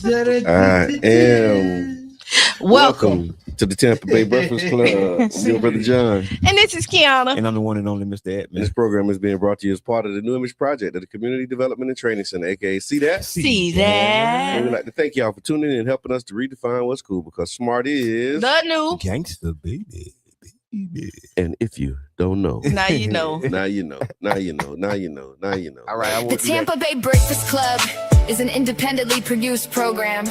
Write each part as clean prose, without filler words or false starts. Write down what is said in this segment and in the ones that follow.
I am. Welcome to the Tampa Bay Breakfast Club. I'm your brother John. And this is Kiana. And I'm the one and only Mr. Edmund. This program is being brought to you as part of the New Image Project of the Community Development and Training Center, aka See That? See That. And we'd like to thank y'all for tuning in and helping us to redefine what's cool, because smart is the new gangster, baby. And if you don't know, now you know. Now you know. Now you know. Now you know. Now you know. All right. The Tampa Bay Breakfast Club is an independently produced program.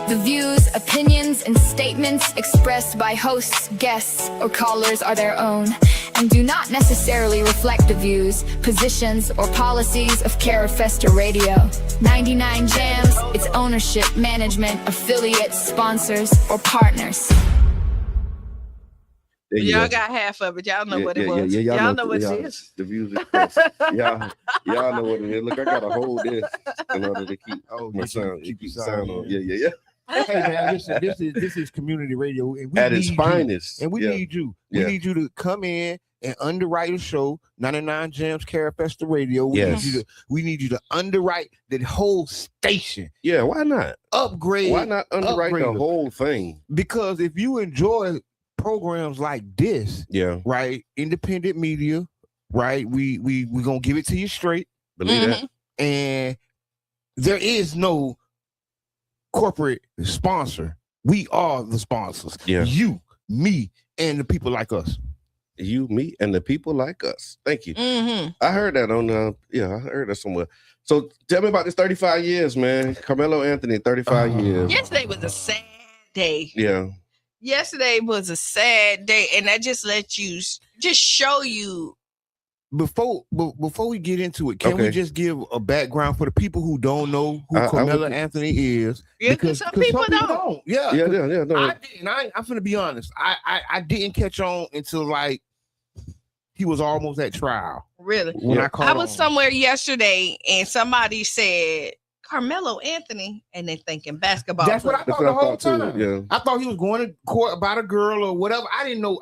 The views, opinions, and statements expressed by hosts, guests, or callers are their own and do not necessarily reflect the views, positions, or policies of Carafesta Radio, 99 Jams, its ownership, management, affiliates, sponsors, or partners. Y'all got half of it. Y'all know what it was. Y'all know what it is. The views expressed. y'all know what it is. Look, I gotta hold this in order to keep my sound. Keep your sound on. Yeah. Hey man, listen, this is community radio, and we at its finest. And we need you. We need you to come in and underwrite a show. 99 Jams Carafesta Radio. We need you to underwrite the whole station. Yeah, why not? Upgrade. Why not underwrite the whole thing? Because if you enjoy programs like this, right, independent media, right, we gonna give it to you straight. Believe that. And there is no corporate sponsor. We are the sponsors. You, me, and the people like us. You, me, and the people like us. Thank you. I heard that on I heard that somewhere. So tell me about this 35 years, man. Carmelo Anthony, 35 years. Yesterday was a sad day. Yeah. Yesterday was a sad day, and that just show you. Before we get into it, can we just give a background for the people who don't know who Carmelo Anthony is? Yeah, because some people don't. Yeah. No. I didn't. I'm gonna be honest. I didn't catch on until like he was almost at trial. Really? When I was somewhere yesterday, and somebody said Carmelo Anthony, and they're thinking basketball. That's what I thought the whole time. Too, yeah. I thought he was going to court about a girl or whatever. I didn't know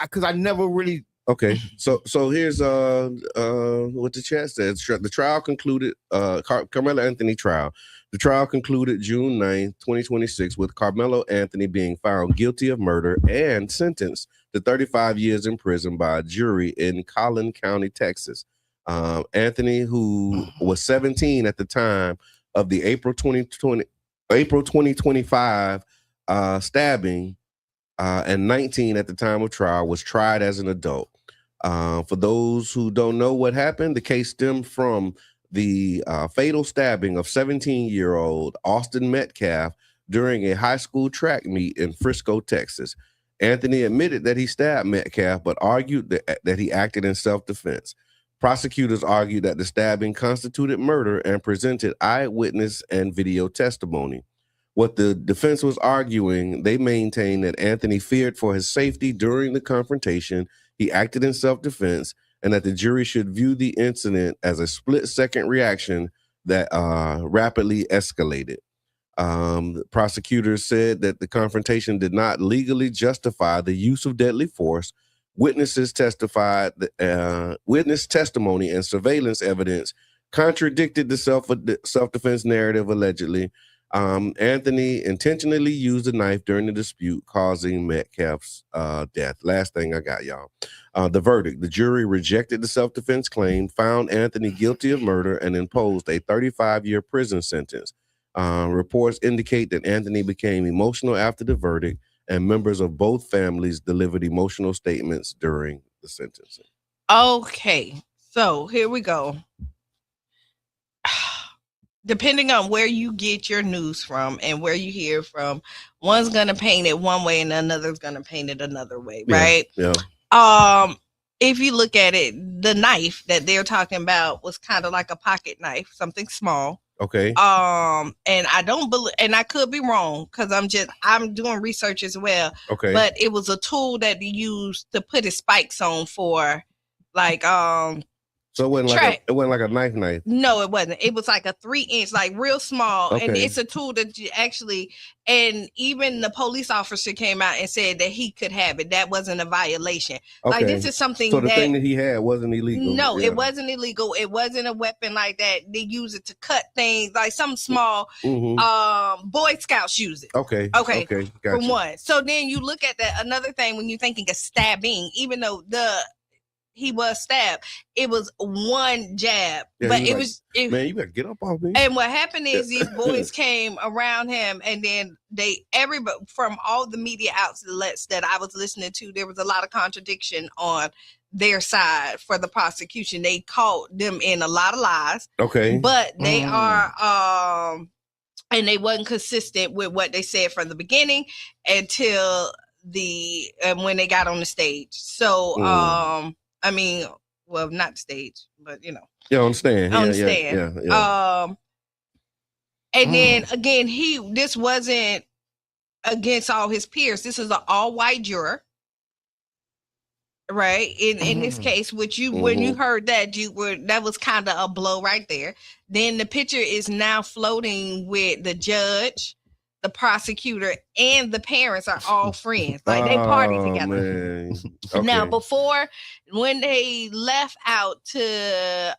because I never really. Okay, so here's what the chat says. The trial concluded. Carmelo Anthony trial. The trial concluded June 9th, 2026, with Carmelo Anthony being found guilty of murder and sentenced to 35 years in prison by a jury in Collin County, Texas. Anthony, who was 17 at the time of the April 2025 stabbing, and 19 at the time of trial, was tried as an adult. For those who don't know what happened, the case stemmed from the fatal stabbing of 17-year-old Austin Metcalf during a high school track meet in Frisco, Texas. Anthony admitted that he stabbed Metcalf, but argued that he acted in self-defense. Prosecutors argued that the stabbing constituted murder and presented eyewitness and video testimony. What the defense was arguing, they maintained that Anthony feared for his safety during the confrontation, he acted in self-defense, and that the jury should view the incident as a split-second reaction that rapidly escalated. Prosecutors said that the confrontation did not legally justify the use of deadly force. Witnesses testified that witness testimony and surveillance evidence contradicted the self-defense narrative allegedly. Anthony intentionally used a knife during the dispute, causing Metcalf's death. Last thing I got, y'all. The verdict. The jury rejected the self-defense claim, found Anthony guilty of murder, and imposed a 35-year prison sentence. Reports indicate that Anthony became emotional after the verdict, and members of both families delivered emotional statements during the sentencing. Okay, so here we go. Depending on where you get your news from and where you hear from, one's going to paint it one way and another's going to paint it another way, right? Yeah. If you look at it, the knife that they're talking about was kind of like a pocket knife, something small. Okay. And I don't believe, and I could be wrong because I'm doing research as well. Okay. But it was a tool that he used to put his spikes on for, like, So it wasn't like a knife. No, it wasn't. It was like a 3-inch, like real small. Okay. And it's a tool that you actually, and even the police officer came out and said that he could have it. That wasn't a violation. Okay. Like this is something. So the thing that he had wasn't illegal. No, it wasn't illegal. It wasn't a weapon like that. They use it to cut things, like some small. Boy Scouts use it. Okay. Okay. Gotcha. For one. So then you look at that. Another thing when you're thinking of stabbing, even though he was stabbed, it was one jab, but it was man, you better get up off me. And what happened is these boys came around him, and then everybody from all the media outlets that I was listening to, there was a lot of contradiction on their side for the prosecution. They caught them in a lot of lies. Okay. But they are and they wasn't consistent with what they said from the beginning until when they got on the stage. So I mean, well, not the stage, but you know. Yeah, I understand. Yeah. And then again, this wasn't against all his peers. This is an all-white juror. Right. In this case, when you heard that, that was kind of a blow right there. Then the picture is now floating with the judge, the prosecutor, and the parents are all friends. Like they party together. Okay. Now, before, when they left out to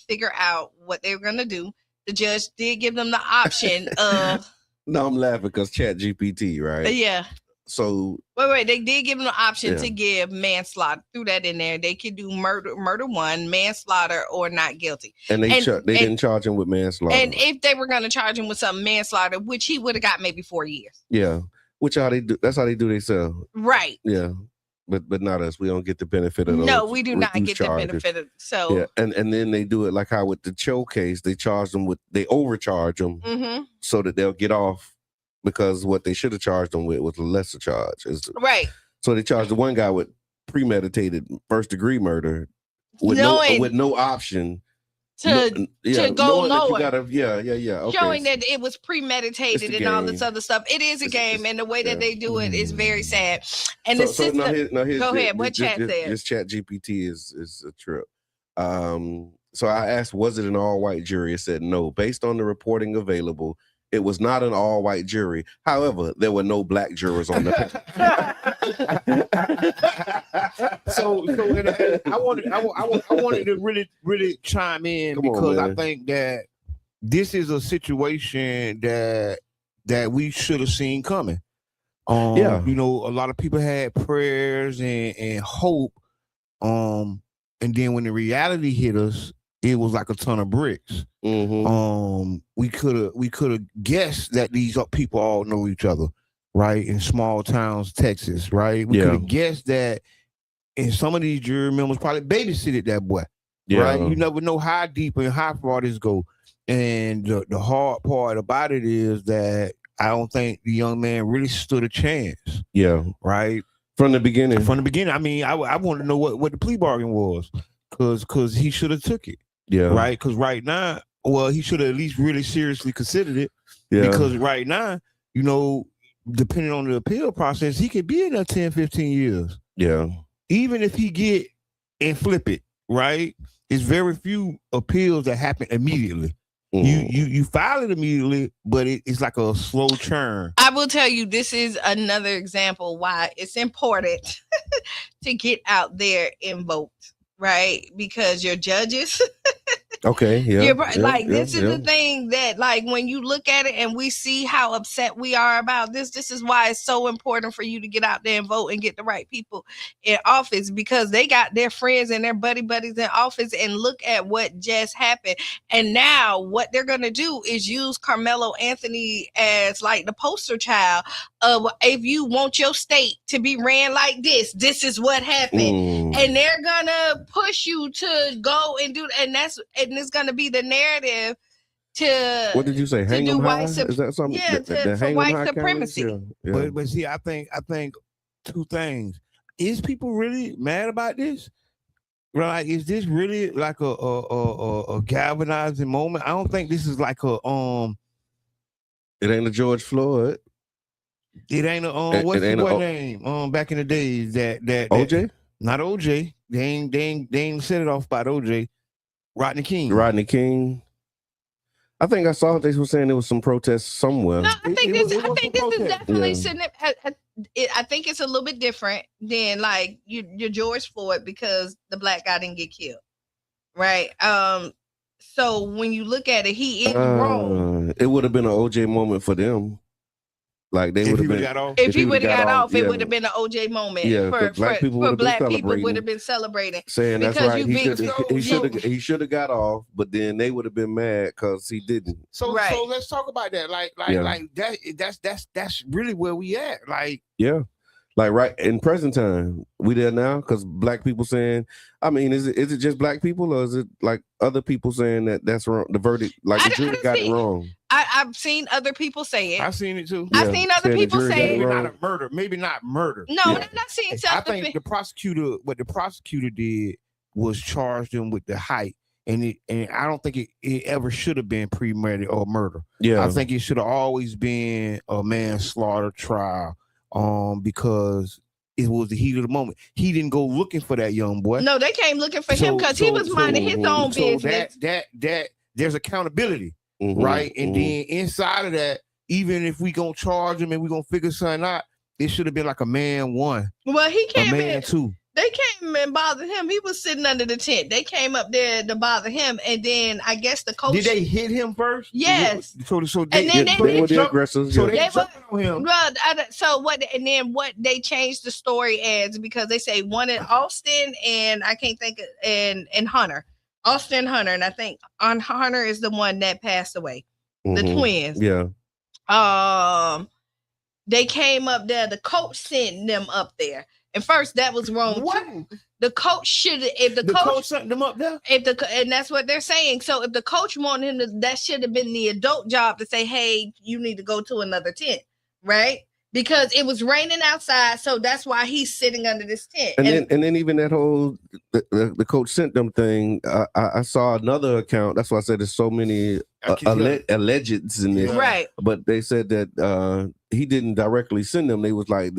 figure out what they were gonna do, the judge did give them the option of. No, I'm laughing because ChatGPT, right? Yeah. So wait, they did give them the option to give manslaughter. Threw that in there. They could do murder 1, manslaughter, or not guilty. And they didn't charge him with manslaughter. And if they were going to charge him with some manslaughter, which he would have got maybe 4 years. Yeah, which how they do. That's how they do themselves. Right. Yeah, but not us. We don't get the benefit of those. No, we do not get charges. the benefit of. So yeah, and then they do it like how with the Cho case, they overcharge them so that they'll get off. Because what they should have charged them with was a lesser charge. Right. So they charged the one guy with premeditated first-degree murder with no option to go lower. Okay. Showing that it was premeditated and all this other stuff. It is a game, and the way that they do it is very sad. And the system. Go ahead. What chat said? This ChatGPT is a trip. So I asked, was it an all-white jury? It said no. Based on the reporting available, it was not an all-white jury. However, there were no black jurors on the panel. So I wanted to really chime in because I think that this is a situation that we should have seen coming. You know, a lot of people had prayers and hope. And then when the reality hit us, it was like a ton of bricks. We could have guessed that these people all know each other, right? In small towns, Texas, right? We could have guessed that, and some of these jury members probably babysitted that boy, right? You never know how deep and how far this go. And the hard part about it is that I don't think the young man really stood a chance. Yeah, right. From the beginning. I mean, I want to know what the plea bargain was, because he should have took it. Yeah. Right. Because right now, he should have at least really seriously considered it. Yeah. Because right now, you know, depending on the appeal process, he could be in there 10, 15 years. Yeah. Even if he get and flip it, right? It's very few appeals that happen immediately. You file it immediately, but it's like a slow churn. I will tell you, this is another example why it's important to get out there and vote. Right, because your judges. Okay, yeah. This is the thing that, like, when you look at it and we see how upset we are about this is why it's so important for you to get out there and vote and get the right people in office, because they got their friends and their buddies in office. And look at what just happened. And now what they're going to do is use Carmelo Anthony as like the poster child of, if you want your state to be ran like this is what happened. And they're going to push you to go and do, and it's going to be the narrative to. What did you say? Hang them high? Is that something? Yeah, for white supremacy. Yeah. But see, I think two things. Is people really mad about this? Right? Is this really like a galvanizing moment? I don't think this is like a It ain't a George Floyd. It ain't a what's the boy name? Back in the days that OJ? Not OJ. They ain't set it off by OJ. Rodney King. Rodney King. I think I saw they were saying there was some protests somewhere. No, I think this is definitely Yeah. I think it's a little bit different than like your George Floyd because the black guy didn't get killed, right? So when you look at it, he is wrong. It would have been an OJ moment for them. Like they would have been. If he would have got off, it would have been an OJ moment. Yeah, for black people would have been celebrating. Saying that's right. He should have got off, but then they would have been mad because he didn't. So let's talk about that. Like that's really where we at. Like like right in present time, we there now because black people saying. I mean, is it just black people or is it like other people saying that's wrong? The verdict, like the jury got it wrong. I've seen other people say it. I've seen it too. I've seen other people say it. Maybe not murder. No, I'm not saying something. I think what the prosecutor did was charge them with the height. And I don't think it ever should have been premeditated or murder. Yeah. I think it should have always been a manslaughter trial. Because it was the heat of the moment. He didn't go looking for that young boy. No, they came looking for him because he was minding his own business. That there's accountability, right? And then inside of that, even if we gonna charge him and we gonna figure something out, it should have been like a man one. Well, he came a man two. They came and bothered him. He was sitting under the tent. They came up there to bother him, and then I guess the coach. Did they hit him first? Yes. So they were the aggressors. So they jumped on him. Well, so what? And then what? They changed the story as because they say one in Austin and I can't think of, and Hunter, Austin Hunter, and I think Hunter is the one that passed away. The twins. Yeah. They came up there. The coach sent them up there. And first, that was wrong. What? Too. The coach should have. If the coach sent them up there, and that's what they're saying. So if the coach wanted him to, that should have been the adult job to say, "Hey, you need to go to another tent," right? Because it was raining outside, so that's why he's sitting under this tent. And then even that whole the coach sent them thing. I saw another account. That's why I said there's so many allegeds in this, right? But they said that he didn't directly send them. They was like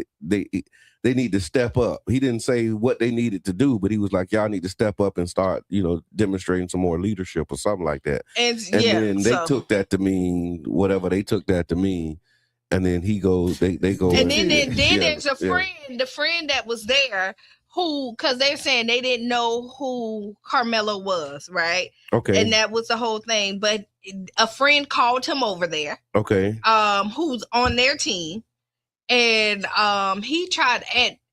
they need to step up. He didn't say what they needed to do, but he was like, y'all need to step up and start, demonstrating some more leadership or something like that. And then they took that to mean whatever they took that to mean. And then he goes, they go. And then there's a friend, the friend that was there who, because they're saying they didn't know who Carmelo was, right? Okay. And that was the whole thing. But a friend called him over there. Okay. Who's on their team. And he tried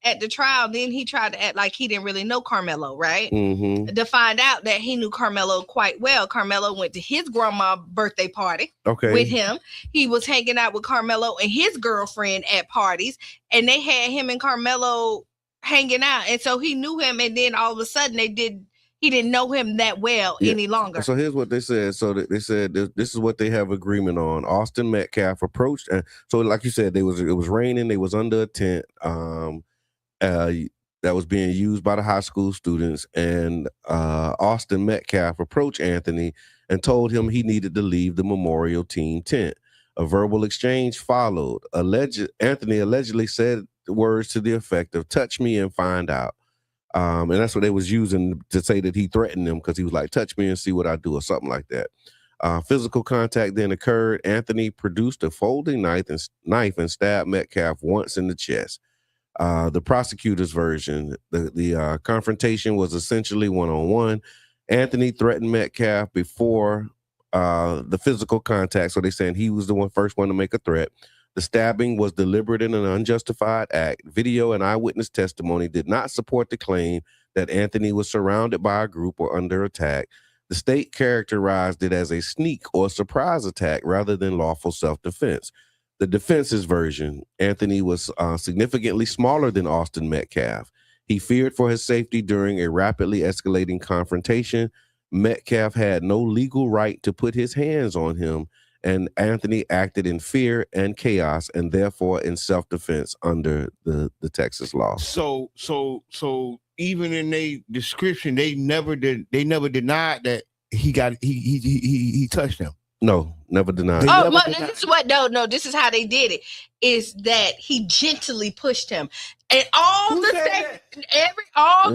at the trial, then he tried to act like he didn't really know Carmelo, right? To find out that he knew Carmelo quite well. Carmelo went to his grandma's birthday party with him. He was hanging out with Carmelo and his girlfriend at parties, and they had him and Carmelo hanging out. And so he knew him, and then all of a sudden he didn't know him that well any longer. So here's what they said. So they said this is what they have agreement on. Austin Metcalf approached, and so like you said, it was raining. They was under a tent that was being used by the high school students, and Austin Metcalf approached Anthony and told him he needed to leave the Memorial team tent. A verbal exchange followed. Anthony allegedly said words to the effect of "touch me and find out." And that's what they was using to say that he threatened them because he was like, touch me and see what I do or something like that. Physical contact then occurred. Anthony produced a folding knife and stabbed Metcalf once in the chest. The prosecutor's version, the confrontation was essentially one-on-one. Anthony threatened Metcalf before the physical contact. So they're saying he was the first one to make a threat. The stabbing was deliberate and an unjustified act. Video and eyewitness testimony did not support the claim that Anthony was surrounded by a group or under attack. The state characterized it as a sneak or surprise attack rather than lawful self-defense. The defense's version, Anthony was significantly smaller than Austin Metcalf. He feared for his safety during a rapidly escalating confrontation. Metcalf had no legal right to put his hands on him, and Anthony acted in fear and chaos and therefore in self-defense under the Texas law. So even in their description, they never denied that he touched them. No, never denied. This is how they did it. Is that he gently pushed him, and all the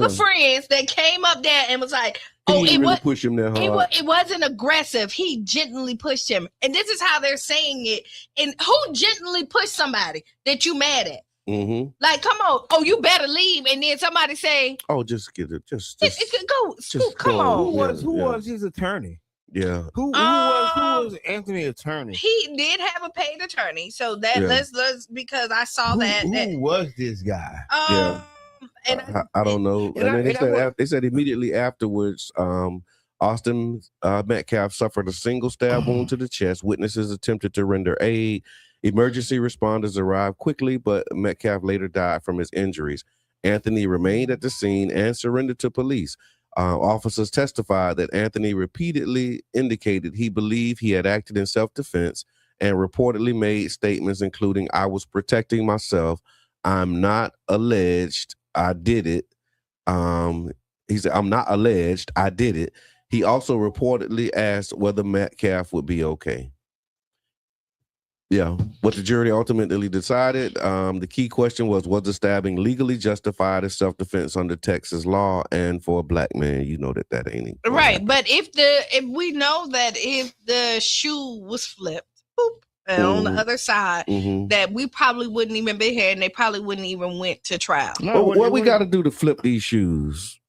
friends that came up there and was like, He didn't really push him that hard. It wasn't aggressive. He gently pushed him. And this is how they're saying it. And who gently pushed somebody that you mad at? Mm-hmm. Like, come on. Oh, you better leave. And then somebody say, "Oh, just get it. Just go. Scoop, come on." Who was his attorney? Yeah. Who was Anthony's attorney? He did have a paid attorney. So that let's because I saw that. Who was this guy? And I don't know. And they said immediately afterwards, Austin Metcalf suffered a single stab wound to the chest. Witnesses attempted to render aid. Emergency responders arrived quickly, but Metcalf later died from his injuries. Anthony remained at the scene and surrendered to police. Officers testified that Anthony repeatedly indicated he believed he had acted in self-defense and reportedly made statements including, "I was protecting myself. I'm not alleged. I did it." He said, "I'm not alleged. I did it." He also reportedly asked whether Metcalf would be okay. Yeah, what the jury ultimately decided, the key question was the stabbing legally justified as self-defense under Texas law? And for a black man, you know that ain't right. But if we know that if the shoe was flipped, and on the other side, that we probably wouldn't even be here, and they probably wouldn't even went to trial. No, what we got to do to flip these shoes?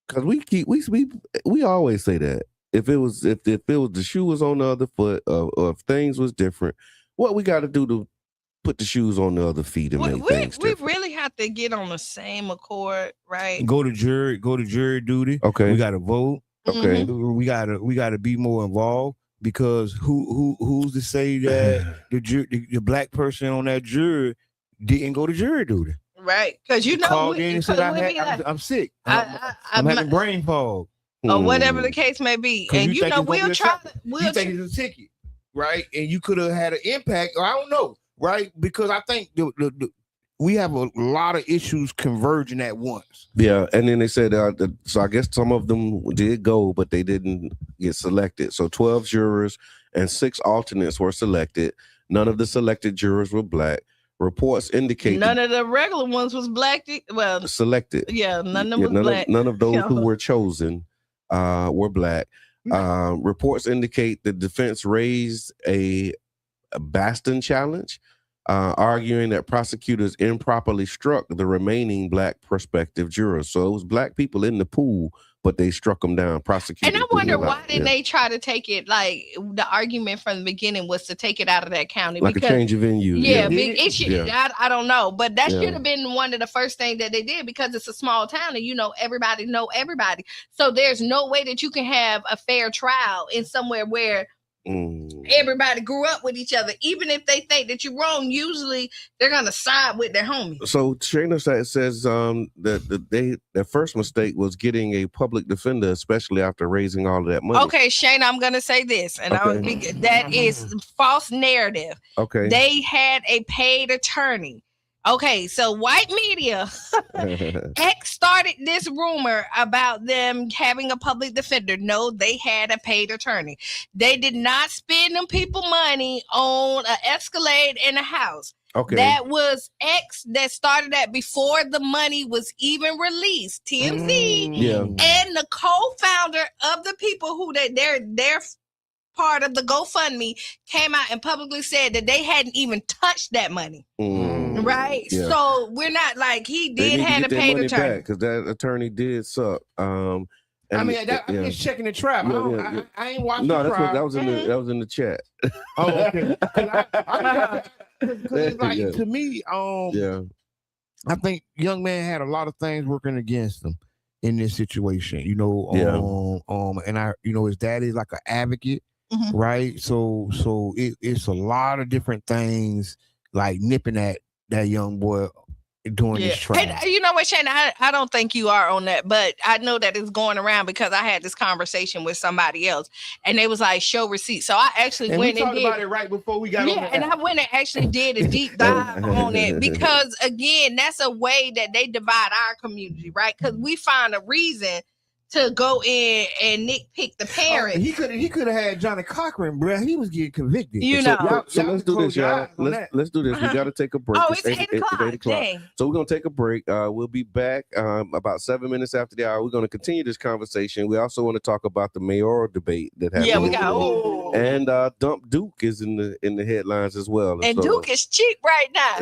Because we always say that if the shoe was on the other foot, or if things was different. What we got to do to put the shoes on the other feet and make things different? We really have to get on the same accord, right? Go to jury duty. Okay, we got to vote. Okay, we got to be more involved, because who's to say that the black person on that jury didn't go to jury duty? Right, because called in and said I'm sick. I'm having brain fog, or whatever the case may be, and we'll try. You think it's a ticket. Right, and you could have had an impact, or I don't know, right? Because I think we have a lot of issues converging at once. Yeah, and then they said, so I guess some of them did go, but they didn't get selected. So 12 jurors and 6 alternates were selected. None of the selected jurors were black. Reports indicate none of the regular ones was black. Well, selected. Yeah, none of them was black. None of those who were chosen were black. Reports indicate the defense raised a Baston challenge, arguing that prosecutors improperly struck the remaining black prospective jurors. So it was black people in the pool, but they struck them down. Prosecutors. And I wonder why didn't they try to take it? Like, the argument from the beginning was to take it out of that county, like because, a change of venue. Yeah, big issue. Yeah. I don't know, but that should have been one of the first things that they did, because it's a small town and everybody know everybody. So there's no way that you can have a fair trial in somewhere where everybody grew up with each other. Even if they think that you're wrong, usually they're gonna side with their homies. So Shayna says that their first mistake was getting a public defender, especially after raising all of that money. Okay, Shayna, I'm gonna say this, and that is false narrative. Okay, they had a paid attorney. Okay, so white media X started this rumor about them having a public defender. No, they had a paid attorney. They did not spend them people money on an Escalade and a house. Okay, that was X that started that before the money was even released. TMZ and the co-founder of the people who they're part of the GoFundMe came out and publicly said that they hadn't even touched that money. Right, so we're not like he did have a paid attorney, because that attorney did suck. I'm just checking the trap. I ain't watching. No, that was in the chat. Oh, okay. Because it's like to me, I think young man had a lot of things working against him in this situation. And his dad is like an advocate, right? So it's a lot of different things like nipping at that young boy during this trial. And you know what, Shane? I don't think you are on that, but I know that it's going around because I had this conversation with somebody else, and they was like, "Show receipts." So I actually went and did about it right before we got on. Yeah, and I went and actually did a deep dive on it, because again, that's a way that they divide our community, right? Because we find a reason to go in and nitpick the parents. He could have had Johnny Cochran, bro. He was getting convicted. You know. So let's do this, y'all. Let's do this. We got to take a break. Oh, it's 8 o'clock. Dang. So we're gonna take a break. We'll be back about 7 minutes after the hour. We're gonna continue this conversation. We also want to talk about the mayoral debate that happened. Yeah, we got. And Dump Duke is in the headlines as well. And so, Duke is cheap right now.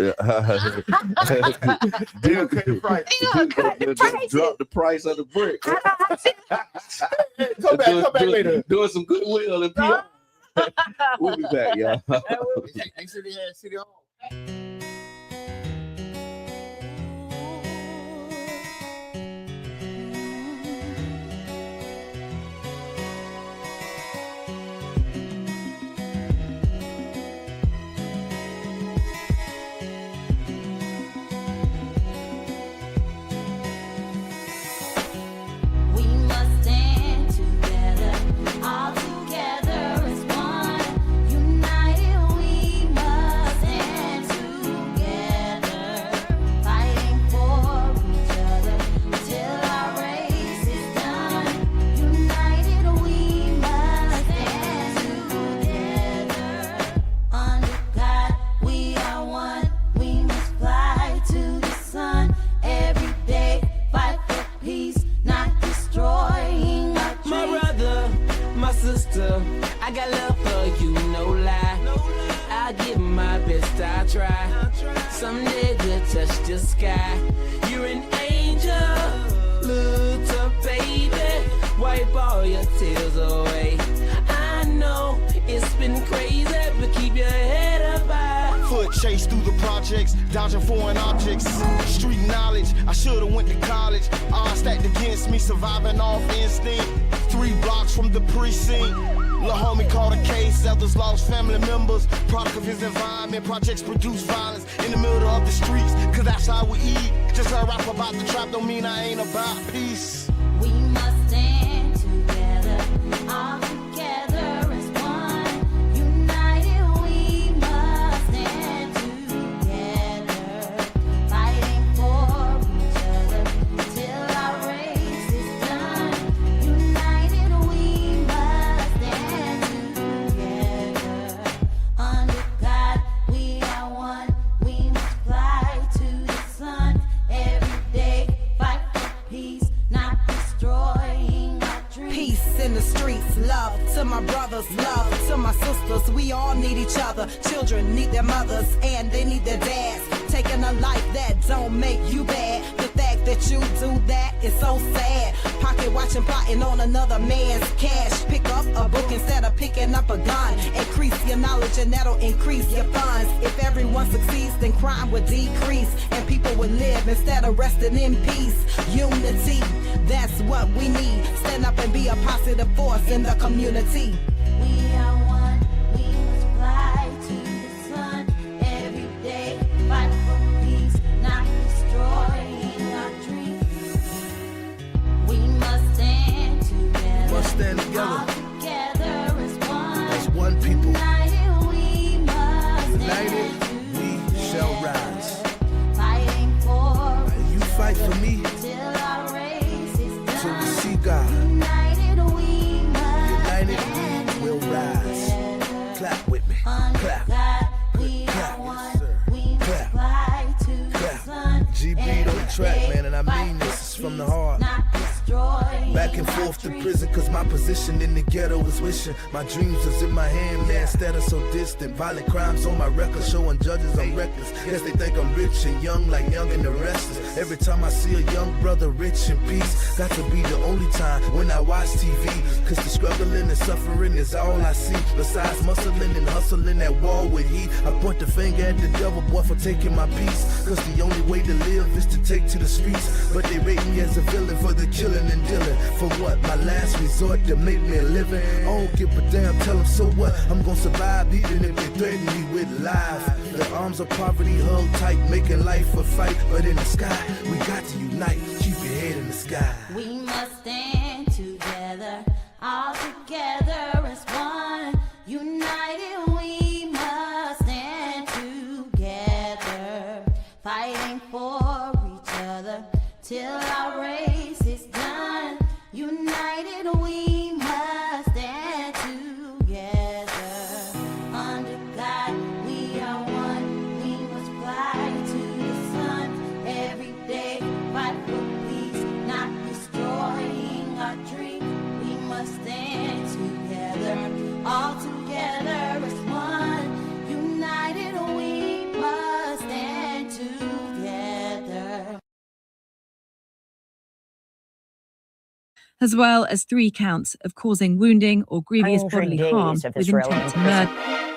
They'll cut the price. Drop the price of the brick. Come back later. Doing some goodwill and PR. We'll be back, y'all. City Hall. I got love for you, no lie. I give my best, I try. Someday we'll touch the sky. You're an angel, little baby. Wipe all your tears away. I know it's been crazy, but keep your head up high. Foot chase through the projects, dodging foreign objects. Street knowledge, I should've went to college. Odds stacked against me, surviving off instinct. 3 blocks from the precinct. Lil' homie caught a case, others lost family members. Product of his environment, projects produce violence in the middle of the streets, cause that's how we eat. Just a rap about the trap don't mean I ain't about peace. We must stand together, all together as one. United we must stand together, fighting for each other till our race is done. United we must stand together, under God we are one. We must fly to the sun every day, fight for peace, not destroying our dreams. Peace in the streets, love to my brothers, love to my sisters. We all need each other. Children need their mothers and they need their dads. Taking a life that don't make you bad. The fact that you do that is so sad. Pocket watching, plotting on another man's cash. Pick up a book instead of picking up a gun. Increase your knowledge and that'll increase your funds. If everyone succeeds, then crime would decrease and people would live instead of resting in peace. Unity, that's what we need. Stand up and be a positive force in the community. We are one, we must fly to the sun every day, fight for peace, not destroying our dreams. We must stand together, Must stand together. all together as one. As one people. United we must United, stand we shall together, rise. fighting for And you fight for me till our race is done. till we see God. United we must United we will rise. Clap with me. under Clap. God we Clap. are Yes, one. sir. We must Clap. fly to the Clap. sun. GB on the track, man, and I mean this is from the heart. Not destroying Back and forth to prison, cause my position in the ghetto was wishing my dreams was in my hand, man, instead of so distant. Violent crimes on my record, showing judges I'm reckless. Yes, they think I'm rich and young, like Young and the Restless. Every time I see a young brother rich in peace, got to be the only time when I watch TV. Cause the struggling and suffering is all I see. Besides muscling and hustling that wall with heat, I point the finger at the devil, boy, for taking my peace. Cause the only way to live is to take to the streets. But they rate me as a villain for the killing and dealing. For what? My last resort to make me a living. I don't give a damn, tell them so what? I'm gonna survive even if they threaten me with life. The arms of poverty held tight, making life a fight. But in the sky, we got to unite. Keep your head in the sky. We must stand together, all together as one. United we must stand together, fighting for each other till our race is done. United as well as 3 counts of causing wounding or grievous bodily harm with intent to murder.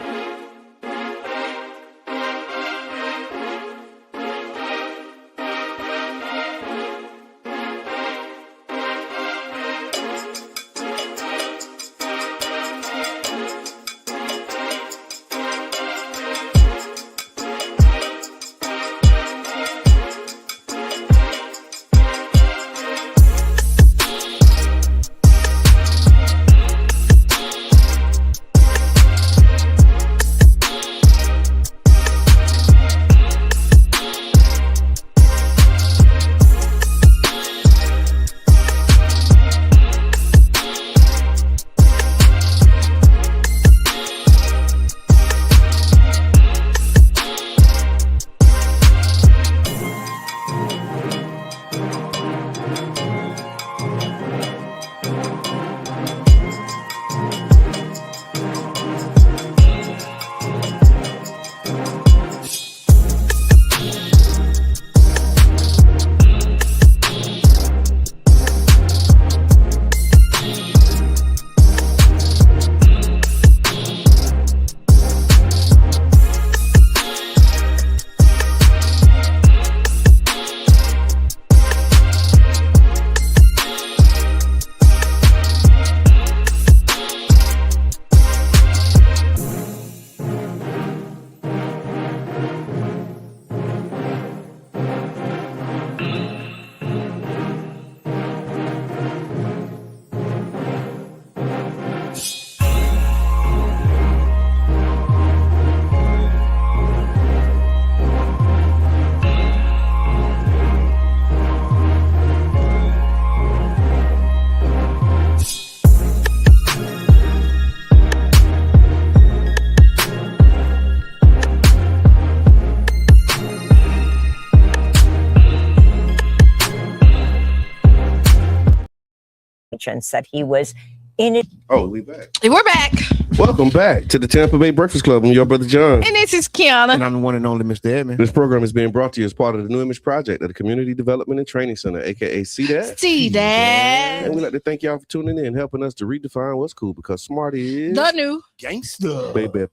Said he was in it. Oh, we back. We're back. Welcome back to the Tampa Bay Breakfast Club. I'm your brother John. And this is Kiana. And I'm the one and only Mr. Edmond. This program is being brought to you as part of the New Image Project at the Community Development and Training Center, aka CDAT. CDAT. And we'd like to thank y'all for tuning in, helping us to redefine what's cool, because smart is the new gangster. Baby.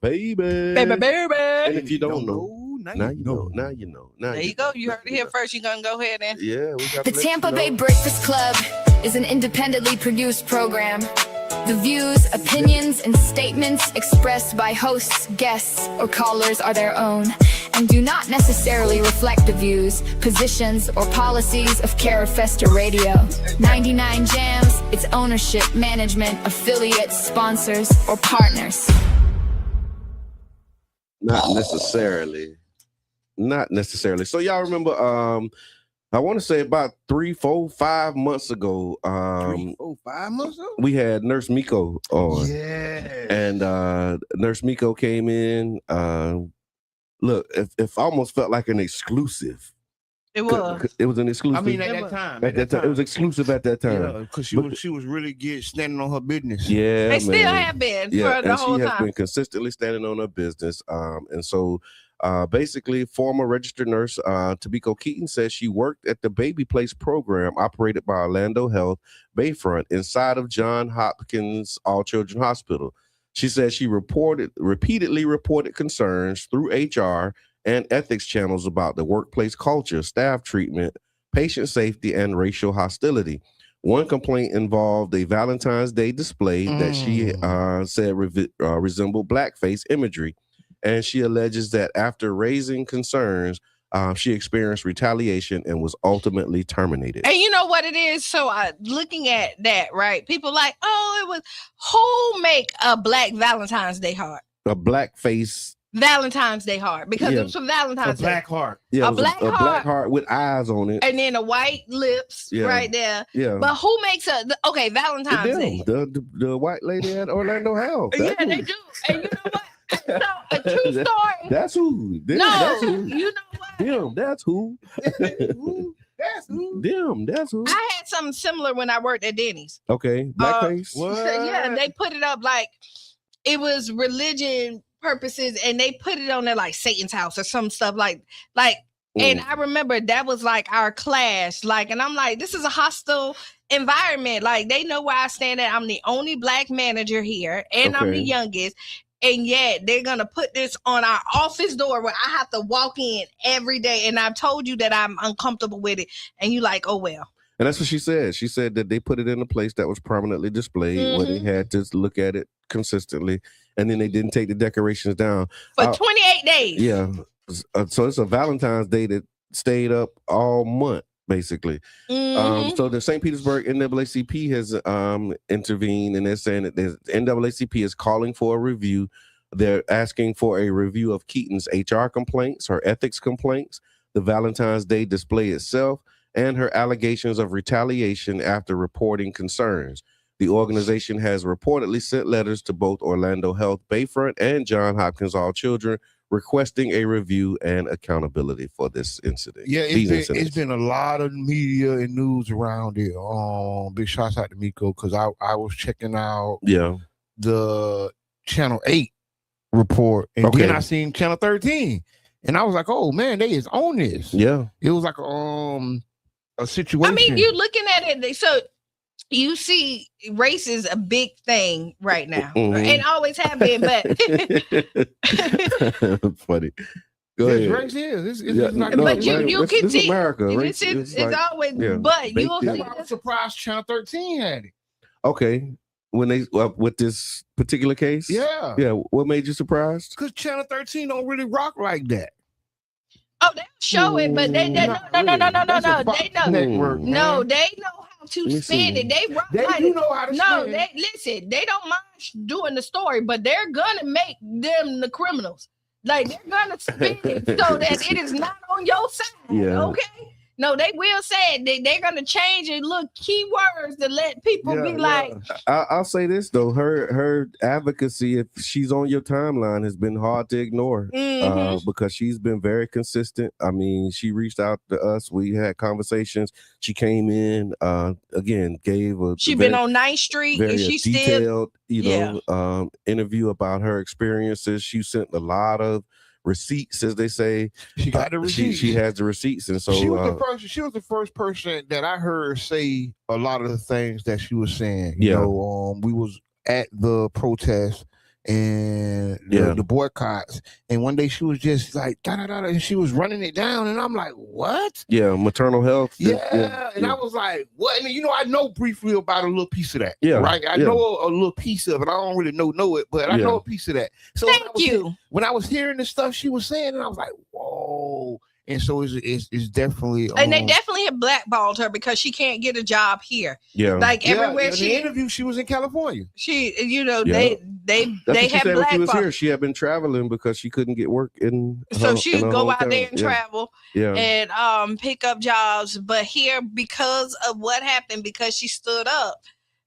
And if you don't know, now you know. There you go. You heard it here first. You're going to go ahead and. Yeah. We got The Tampa Bay Breakfast Club is an independently produced program. The views, opinions, and statements expressed by hosts, guests, or callers are their own and do not necessarily reflect the views, positions, or policies of Carafesta Radio, 99 Jams, its ownership, management, affiliates, sponsors, or partners. Not necessarily. So y'all remember, I want to say about 3, 4, 5 months ago, 3, 4, 5 months ago, we had Nurse Miko on. Yeah. And Nurse Miko came in. Look, it almost felt like an exclusive. It was. It was an exclusive. I mean, at that time. It was exclusive at that time. Yeah, because she was really standing on her business. Yeah, they still have been for the whole she time. has been consistently standing on her business. And so basically, former registered nurse Tabiko Keaton says she worked at the Baby Place program operated by Orlando Health Bayfront inside of John Hopkins All Children Hospital. She says she repeatedly reported concerns through HR and ethics channels about the workplace culture, staff treatment, patient safety, and racial hostility. One complaint involved a Valentine's Day display that she said resembled blackface imagery. And she alleges that after raising concerns, she experienced retaliation and was ultimately terminated. And you know what it is? So looking at that, right? People like, oh, it was, who make a black Valentine's Day heart? A blackface Valentine's Day heart, because it was for Valentine's Day. A black heart. Yeah, a black heart with eyes on it. And then a white lips right there. Yeah. But who makes Valentine's Day? The white lady at Orlando Health. Yeah, they do. And you know what? So, a true story. That's who. You know what? Them, that's who. That's who. Them, that's who. I had something similar when I worked at Denny's. Okay, blackface. Yeah, they put it up like it was religion purposes, and they put it on there like Satan's house or some stuff like And I remember that was like our clash. Like, and I'm like, this is a hostile environment. Like, they know where I stand at. I'm the only Black manager here, and I'm the youngest. And yet they're gonna put this on our office door where I have to walk in every day. And I've told you that I'm uncomfortable with it. And you like, oh well. And that's what she said. She said that they put it in a place that was prominently displayed where they had to look at it consistently. And then they didn't take the decorations down. For 28 days. Yeah. So it's a Valentine's Day that stayed up all month, basically. So the St. Petersburg NAACP has intervened, and they're saying that the NAACP is calling for a review. They're asking for a review of Keaton's HR complaints, her ethics complaints, the Valentine's Day display itself, and her allegations of retaliation after reporting concerns. The organization has reportedly sent letters to both Orlando Health Bayfront and Johns Hopkins All Children requesting a review and accountability for this incident. Yeah, it's been a lot of media and news around it. Big shouts out to Miko, because I was checking out the Channel 8 report, and then I seen Channel 13, and I was like, oh man, they is on this. Yeah, it was like a situation. I mean, you're looking at it, so you see race is a big thing right now, and always have been, but funny. Go ahead. Race is. But you can see America. It's like, always, but you'll see. I'm surprised Channel 13 had it. Okay. When they with this particular case? Yeah. What made you surprised? Because Channel 13 don't really rock like that. Oh, they show it, but they no. They know. Network, no, they know how to spin it. They do know how to spin it. Listen, they don't mind doing the story, but they're gonna make them the criminals. Like, they're gonna spin it so that it is not on your side. Yeah. Okay. No, they will say it. They're gonna change it. Look, keywords to let people be like. I'll say this though, her advocacy, if she's on your timeline, has been hard to ignore because she's been very consistent. I mean, she reached out to us. We had conversations. She came in again, gave a. She been on 9th Street, and she detailed, still, interview about her experiences. She sent a lot of receipts, as they say. She got the receipts. She has the receipts, and so she was the first person that I heard say a lot of the things that she was saying. You know, we was at the protest and the boycotts, and one day she was just like and she was running it down, and I'm like, what? Maternal health. And I was like, what? And I know briefly about a little piece of that. Right. I know a little piece of it. I don't really know it, but I know a piece of that. So when I was hearing the stuff she was saying, and I was like, whoa. And so it's definitely, and they definitely have blackballed her because she can't get a job here. Like everywhere in the interview, she was in California. They have blackballed. She was here. She had been traveling because she couldn't get work in. So she would go out there and travel, and pick up jobs. But here, because of what happened, because she stood up.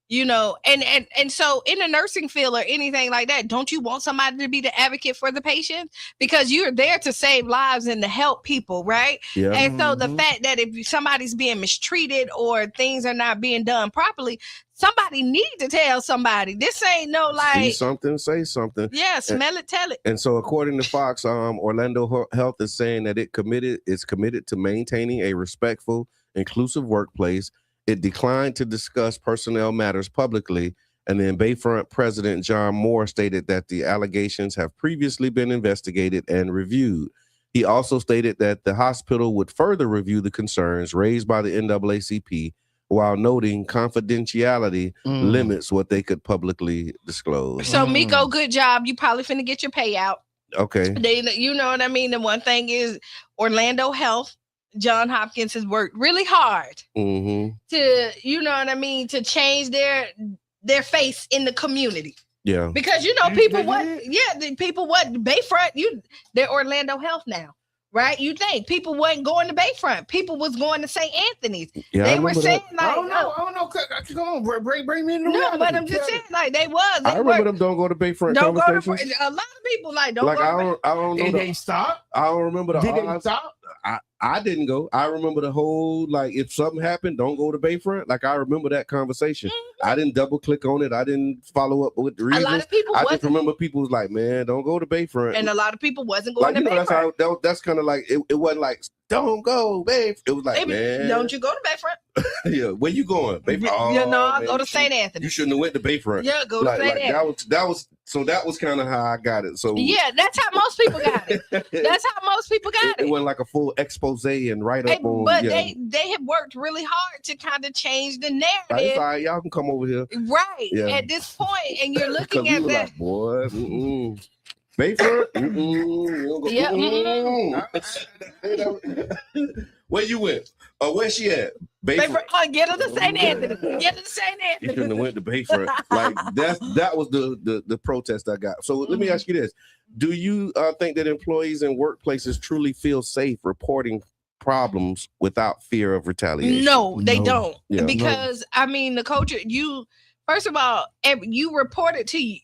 And so in the nursing field or anything like that, don't you want somebody to be the advocate for the patient? Because you're there to save lives and to help people, right? And so the fact that if somebody's being mistreated or things are not being done properly, somebody need to tell somebody. This ain't no like see something, say something. Yeah, smell it, tell it. And so according to Fox, Orlando Health is saying that it's committed to maintaining a respectful, inclusive workplace. It declined to discuss personnel matters publicly, and then Bayfront President John Moore stated that the allegations have previously been investigated and reviewed. He also stated that the hospital would further review the concerns raised by the NAACP while noting confidentiality limits what they could publicly disclose. So, Miko, good job. You probably finna get your payout. Okay. You know what I mean? The one thing is Orlando Health, Johns Hopkins has worked really hard to, to change their face in the community. Yeah. Because people Bayfront, they're Orlando Health now. Right? You think people wasn't going to Bayfront. People was going to St. Anthony's. They were saying I don't know. Come on, bring me in the No, but I'm just saying, like, they was. I remember them don't go to Bayfront conversations. A lot of people don't like, go I don't know. Did they stop? I don't remember the Did odds. they stop? I didn't go. I remember the whole, like, if something happened, don't go to Bayfront. Like, I remember that conversation. I didn't double click on it. I didn't follow up with the reasons. A lot of people I just wasn't, remember people was like, man, don't go to Bayfront. and a lot of people wasn't going like, to Bayfront. that's kind of like it wasn't like don't go, babe. It was like, man, don't you go to Bayfront? yeah, where you going, Bayfront? I go to St. Anthony. You shouldn't have went to Bayfront. Yeah, go to St. Anthony. That was kind of how I got it. So yeah, that's how most people got it. That's how most people got it. It wasn't like a full expose and write up on. But they have worked really hard to kind of change the narrative. It's all right, y'all can come over here. Right. Yeah. At this point, and you're looking at that. Like, boy, Bayfront? Where you went? Where she at? Bayfront. Get her to St. Anthony. Get her to St. Anthony. You shouldn't have went to Bayfront. Like that was the protest I got. So let me ask you this: do you think that employees in workplaces truly feel safe reporting problems without fear of retaliation? No, they don't. Yeah, because I mean, the culture. First of all, you report it to you.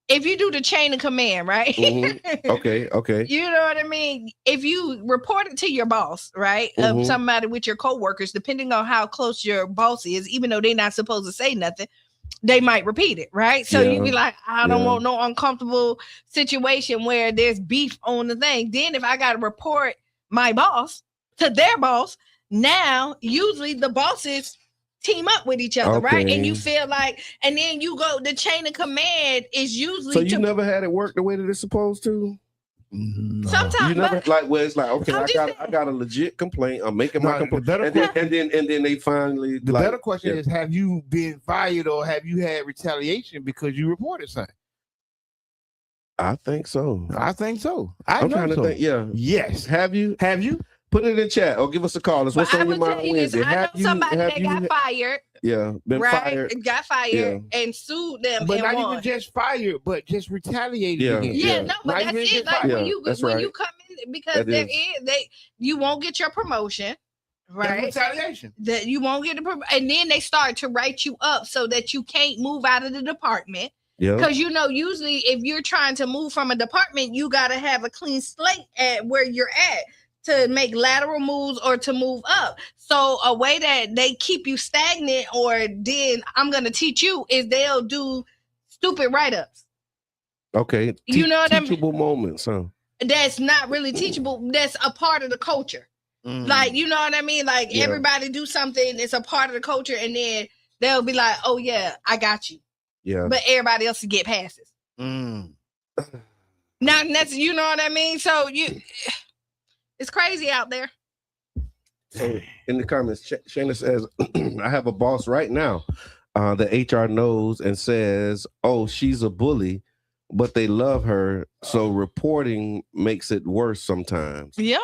If you do the chain of command, right? Mm-hmm. Okay. You know what I mean? If you report it to your boss, right? Mm-hmm. Somebody with your coworkers, depending on how close your boss is, even though they're not supposed to say nothing, they might repeat it, right? So you be like, I don't want no uncomfortable situation where there's beef on the thing. Then if I got to report my boss to their boss, now usually the bosses team up with each other, right? And you feel like, and then you go, the chain of command is usually. So you never had it work the way that it's supposed to? No. Sometimes, you never like where it's like, okay, I got a legit complaint. I'm making my complaint, and then they finally. The better question is: have you been fired or have you had retaliation because you reported something? I think so. I'm trying to think. Yeah. Yes. Have you? Put it in chat or give us a call. It's what's on your mind Wednesday. I know somebody that got fired. Yeah, been fired. Got fired and sued them. But not won. even just fired, but just retaliated again. Yeah, no, but not that's it. Like when you come in, because you won't get your promotion. Right. That's retaliation. That you won't get and then they start to write you up so that you can't move out of the department. Yeah. Because usually if you're trying to move from a department, you gotta have a clean slate at where you're at to make lateral moves or to move up. So a way that they keep you stagnant, or then I'm gonna teach you, is they'll do stupid write-ups. Okay. You know what I mean? Teachable moments, huh? That's not really teachable. That's a part of the culture. Like, you know what I mean? Like everybody do something, it's a part of the culture, and then they'll be like, oh yeah, I got you. Yeah. But everybody else will get passes. Now that's, you know what I mean? So it's crazy out there. So in the comments, Shayna says, I have a boss right now that HR knows and says, oh, she's a bully, but they love her. So reporting makes it worse sometimes. Yep.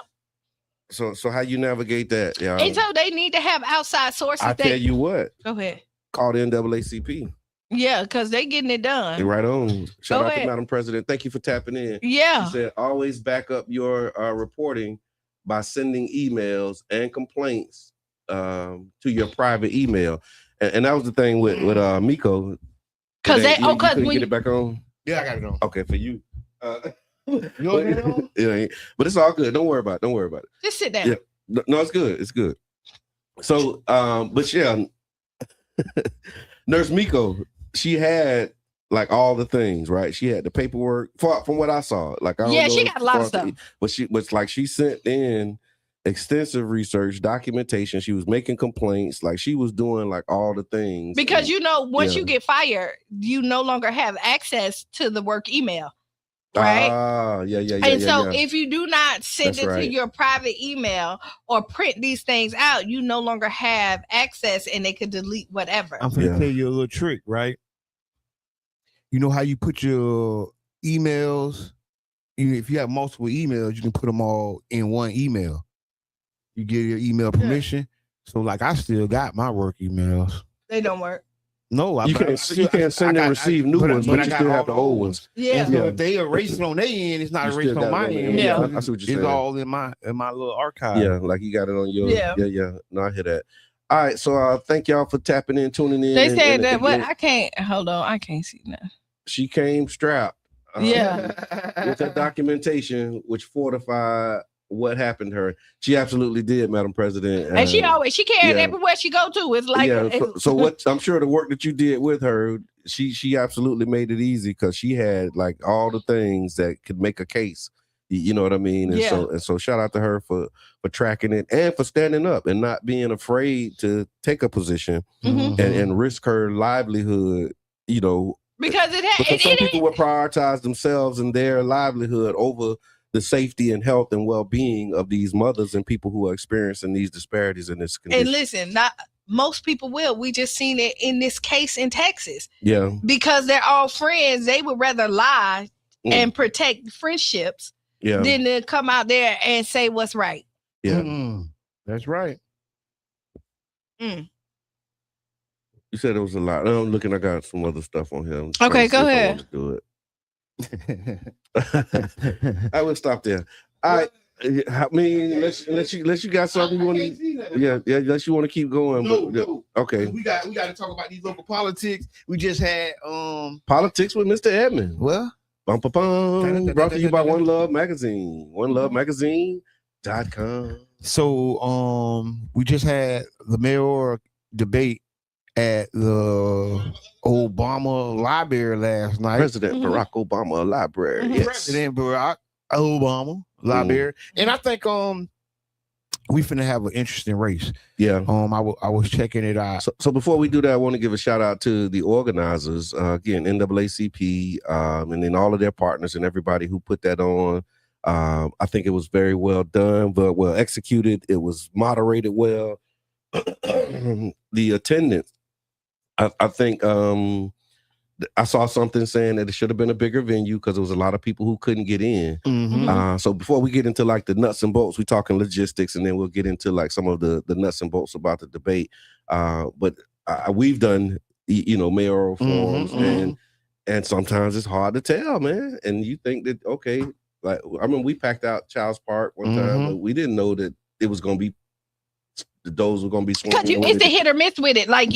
So how you navigate that? Yeah. And so they need to have outside sources. I tell you what. Go ahead. Call the NAACP. Yeah, because they getting it done. Right on. Shout out to Madam President. Thank you for tapping in. Yeah. She said, always back up your reporting by sending emails and complaints to your private email. And that was the thing with Miko. Because you get it back on? Yeah, I got it on. Okay, for you. You on it on? Yeah, but it's all good. Don't worry about it. Just sit down. Yeah. No, it's good. It's good. So, but yeah, Nurse Miko, she had like all the things, right? She had the paperwork from what I saw. Like, I don't know, she got a lot of stuff. But she sent in extensive research, documentation. She was making complaints. Like, she was doing like all the things. Because once you get fired, you no longer have access to the work email. Right. Yeah. And so if you do not send to your private email or print these things out, you no longer have access, and they could delete whatever. I'm going to tell you a little trick, right? You know how you put your emails? If you have multiple emails, you can put them all in one email. You give your email permission. So like, I still got my work emails. They don't work. No, you can't send and receive new ones, but you still have the old ones. Yeah. So if they erase it on their end, it's not erased on my end. Yeah. I see what you're saying. It's all in my little archive. Yeah, like you got it on your. Yeah. No, I hear that. All right, so thank y'all for tapping in, tuning in. They said that, but I can't. Hold on, I can't see that. She came strapped. With that documentation, which fortified what happened to her. She absolutely did, Madam President. And she carried everywhere she go to. It's like so what I'm sure the work that you did with her, she absolutely made it easy because she had like all the things that could make a case. You know what I mean? And so shout out to her for tracking it and for standing up and not being afraid to take a position and risk her livelihood, you know. Because some people would prioritize themselves and their livelihood over the safety and health and well-being of these mothers and people who are experiencing these disparities in this condition. And listen, not most people will. We just seen it in this case in Texas. Yeah. Because they're all friends. They would rather lie and protect friendships than to come out there and say what's right. Yeah. That's right. Mm. You said it was a lot. I'm looking, I got some other stuff on here. Okay, go ahead. I want to do it. I will stop there. All right. I mean, unless you got something you want to, unless you want to keep going. No. Okay. We got to talk about these local politics. We just had politics with Mr. Edmond. Well, bum, brought to you by One Love Magazine. OneLoveMagazine.com. So we just had the mayoral debate at the Obama Library last night. President Barack Obama Library. Yes. President Barack Obama Library. And I think we finna have an interesting race. Yeah. I was checking it out. So before we do that, I want to give a shout out to the organizers, again, NAACP, and then all of their partners and everybody who put that on. I think it was very well done, but well executed. It was moderated well. The attendance, I think I saw something saying that it should have been a bigger venue because there was a lot of people who couldn't get in. So before we get into like the nuts and bolts, we're talking logistics, and then we'll get into like some of the nuts and bolts about the debate. But we've done, mayoral forums, and sometimes it's hard to tell, man. And you think that, okay, like, I mean, we packed out Child's Park one time, but we didn't know that it was going to be, the doors were going to be swinging. Because it's a hit or miss with it. Like,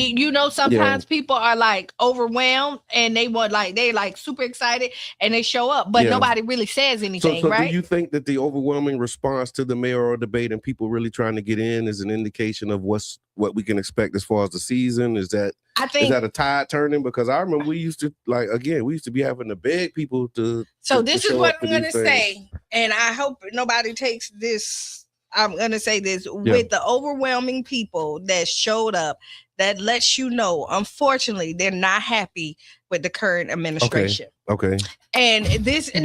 sometimes people are like overwhelmed and they like super excited and they show up, but nobody really says anything, so right? Do you think that the overwhelming response to the mayoral debate and people really trying to get in is an indication of what we can expect as far as the season? Is that a tide turning? Because I remember we used to be having to beg people to. So this is what I'm going to say, and I hope nobody takes this. I'm going to say this with the overwhelming people that showed up, that lets you know, unfortunately, they're not happy with the current administration. Okay. And this is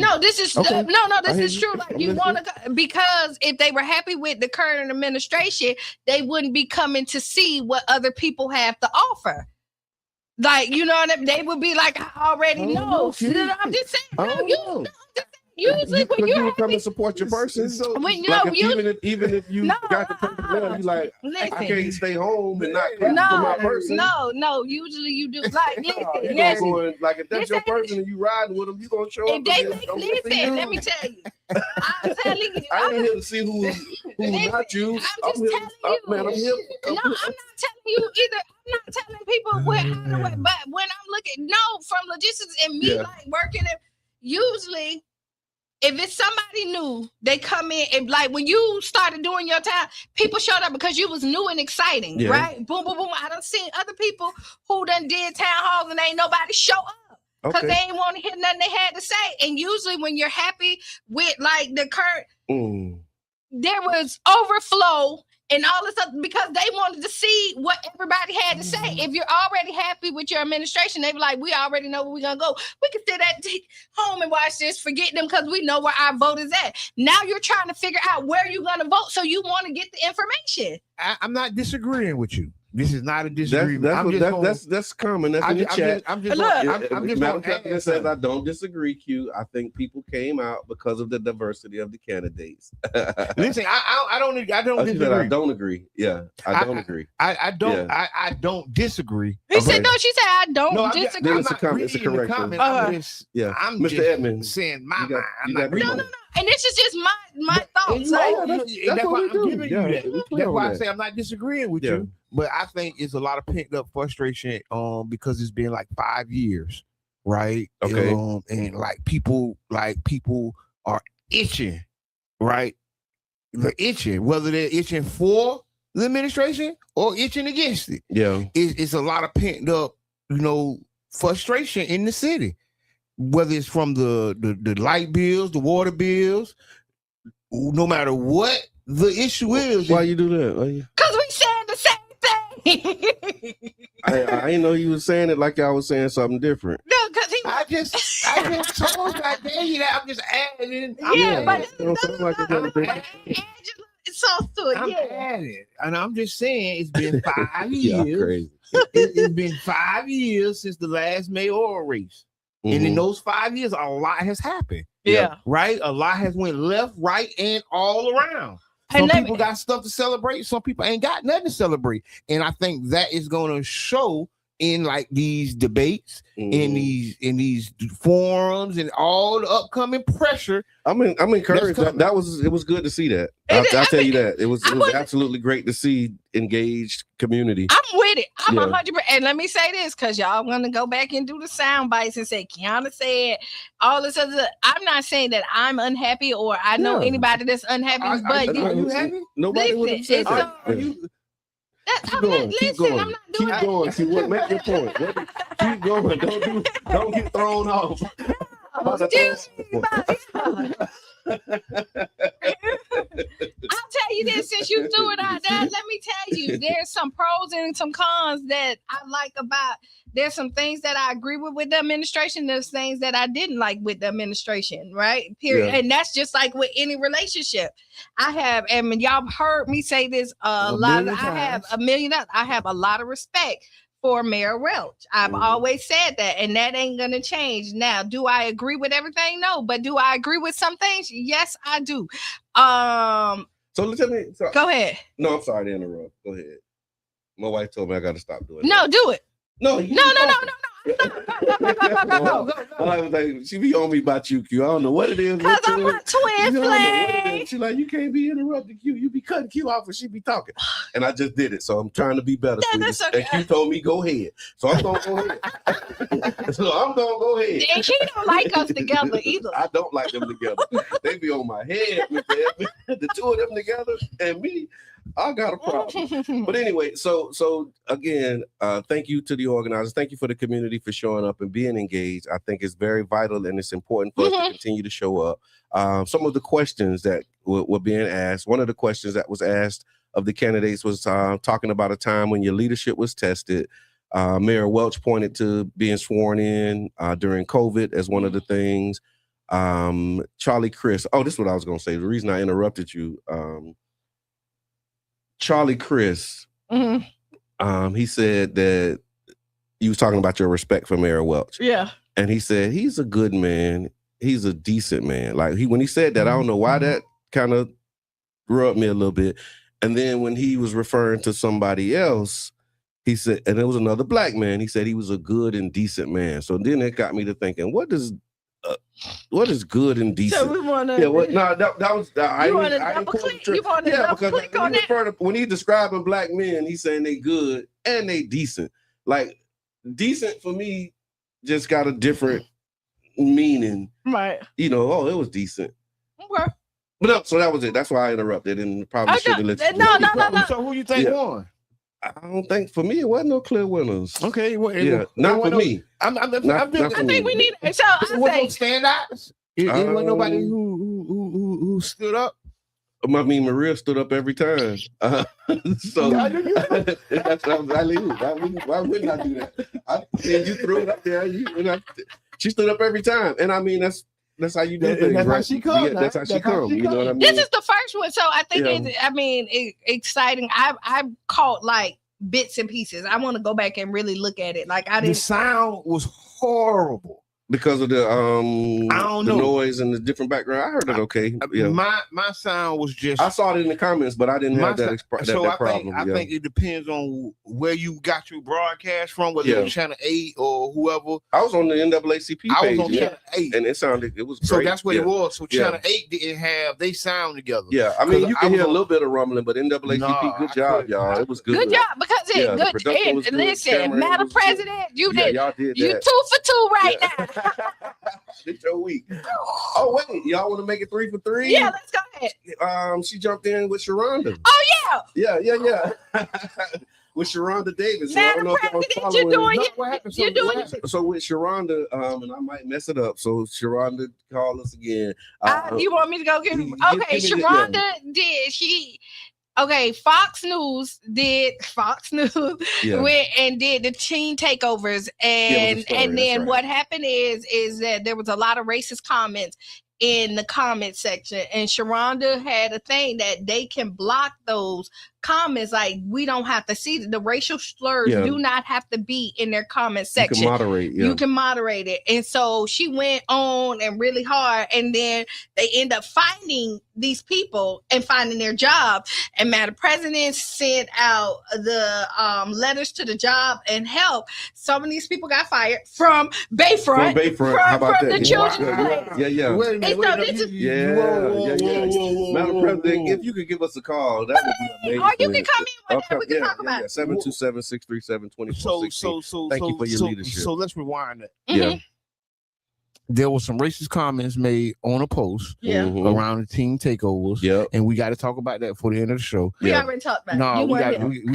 true. Like, you want to, because if they were happy with the current administration, they wouldn't be coming to see what other people have to offer. Like, you know what I mean? They would be like, I already know. I'm just saying, usually when you come to support your person, even if you got the person there, you like, listen, I can't stay home and not come to my person. No, usually you do. Like, listen, like if that's your person and you riding with them, you gonna show up. Listen, let me tell you. I'm telling you. I ain't here to see who's not you. I'm just telling you. Man, I'm here. No, I'm not telling you either. I'm not telling people how to, but when I'm looking, from logistics and me like working it, usually. If it's somebody new, they come in and like when you started doing your time, people showed up because you was new and exciting, right? Boom, boom, boom. I done seen other people who done did town halls and ain't nobody show up because they ain't want to hear nothing they had to say. And usually when you're happy with like the current, there was overflow and all this stuff because they wanted to see what everybody had to say. If you're already happy with your administration, they be like, we already know where we're going to go. We can sit at home and watch this, forget them because we know where our vote is at. Now you're trying to figure out where you're going to vote, so you want to get the information. I'm not disagreeing with you. This is not a disagreement. That's common. That's in the chat. I'm just Madam President says I don't disagree, Q. I think people came out because of the diversity of the candidates. Listen, I don't disagree. I don't agree. Yeah, I don't agree. I don't disagree. He said no. She said I don't disagree. It's a correction. I'm Mr. Edmonds saying my mind. No. And this is just my thoughts. That's why I'm giving you that. That's why I say I'm not disagreeing with you. But I think it's a lot of pent up frustration because it's been like 5 years, right? Okay. And like people are itching, right? itching, whether they're itching for the administration or itching against it. Yeah. It's a lot of pent up, frustration in the city, whether it's from the light bills, the water bills, no matter what the issue is. Why you do that? Because we saying the same thing. I didn't know you was saying it like y'all was saying something different. No, because I just told you I tell you that. I'm just adding. but Don't sound like it's other thing. it's so good. I'm adding, and I'm just saying it's been 5 Yeah, years. crazy. It's been 5 years since the last mayoral race, and in those 5 years, a lot has happened. Yeah. Right. A lot has went left, right, and all around. Some people got stuff to celebrate. Some people ain't got nothing to celebrate, and I think that is going to show in like these debates, in these forums, and all the upcoming pressure. I'm encouraged. It was good to see that. I'll tell you that it was absolutely great to see engaged community. I'm with it. I'm 100%. And let me say this, because y'all want to go back and do the sound bites and say Kiana said all this other. I'm not saying that I'm unhappy or I know anybody that's unhappy. But are you happy? Nobody would have said that. Keep going. Keep going. I'm not doing Keep going. See what? Make your point. Keep going. Don't get thrown off. I'll tell you this, since you threw it out there, let me tell you, there's some pros and some cons that I like about. There's some things that I agree with the administration. There's things that I didn't like with the administration, right? Period. Yeah. And that's just like with any relationship. I have, and y'all heard me say this a lot. I have a lot of respect for Mayor Welch. I've always said that, and that ain't gonna change. Now, do I agree with everything? No, but do I agree with some things? Yes, I do. So tell me. Go ahead. No, I'm sorry to interrupt. Go ahead. My wife told me I got to stop doing No, that. do it. No. No. I was like, she be on me about you, Q. I don't know what it is. Because I'm a twin flame. She's like, you can't be interrupting Q. You be cutting Q off when she be talking. And I just did it. So I'm trying to be better. That's okay. And Q told me go ahead. So I'm going to go ahead. So I'm going to go ahead. And she don't like us together either. I don't like them together. They be on my head with the two of them together and me. I got a problem. But anyway, so again, thank you to the organizers. Thank you for the community for showing up and being engaged. I think it's very vital and it's important for us to continue to show up. Some of the questions that were being asked, one of the questions that was asked of the candidates was talking about a time when your leadership was tested. Mayor Welch pointed to being sworn in during COVID as one of the things. Charlie Chris, this is what I was going to say. The reason I interrupted you, Charlie Chris, he said that you was talking about your respect for Mayor Welch. Yeah. And he said, he's a good man. He's a decent man. Like when he said that, I don't know why that kind of rubbed me a little bit. And then when he was referring to somebody else, he said, and it was another black man, he said he was a good and decent man. So then it got me to thinking, what is good and decent? So we want to. Yeah, that was. You want to double click? You want to double click on that? When he's describing black men, he's saying they good and they decent. Like decent for me just got a different meaning. Right. It was decent. Okay. But no, so that was it. That's why I interrupted and probably should have let you. No. So who you think won? I don't think for me it wasn't no clear winners. Okay, not for me. I think we need. So I say standouts. It wasn't nobody who stood up. I mean, Maria stood up every time. So that's what I leave. Why wouldn't I do that? You threw it up there. She stood up every time, and I mean that's how you do things. That's right? how she comes. Yeah, that's how she comes. You know what I mean? This is the first one, so I think it's exciting. I caught like bits and pieces. I want to go back and really look at it. Like the sound was horrible. Because of the noise and the different background. I heard it okay. My sound was just. I saw it in the comments, but I didn't have that problem. I think it depends on where you got your broadcast from, whether it's Channel 8 or whoever. I was on the NAACP page. I was on Channel 8. And it was great. So that's what it was. So Channel 8 didn't have, they sound together. Yeah, I mean, you can hear a little bit of rumbling, but NAACP, good job, y'all. It was good. Good job, because listen, Madam President, you did. Y'all did that. You 2 for 2 right now. It's your week. Oh wait, y'all want to make it 3 for 3? Yeah, let's go ahead. She jumped in with Sharonda. Oh yeah. Yeah. With Sharonda Davis. So I don't know if y'all was President, you're following. doing What happened? You're doing So with Sharonda, and I might mess it up. So Sharonda, call us again. you want me to go get you okay, give me the- Sharonda did. Okay, Fox News Yeah. went and did the teen takeovers, it was a story, and that's then right. what happened is that there was a lot of racist comments in the comment section, and Sharonda had a thing that they can block those comments. Like, we don't have to see the racial slurs do not have to be in their comment section. You can moderate. Yeah. You can moderate it. And so she went on and really hard, and then they end up finding these people and finding their job. And Madam President sent out the letters to the job and help. Some of these people got fired from Bayfront. How about from that? the children's place. Yeah. Wait a minute. Madam President, if you could give us a call, that would be amazing. Or you can come in with that. We can talk about it. 727-637-2460. Thank you for your leadership. So let's rewind that. Yeah. There was some racist comments made on a post around the team takeovers. Yeah. And we got to talk about that for the end of the show. We already talked about it. No, we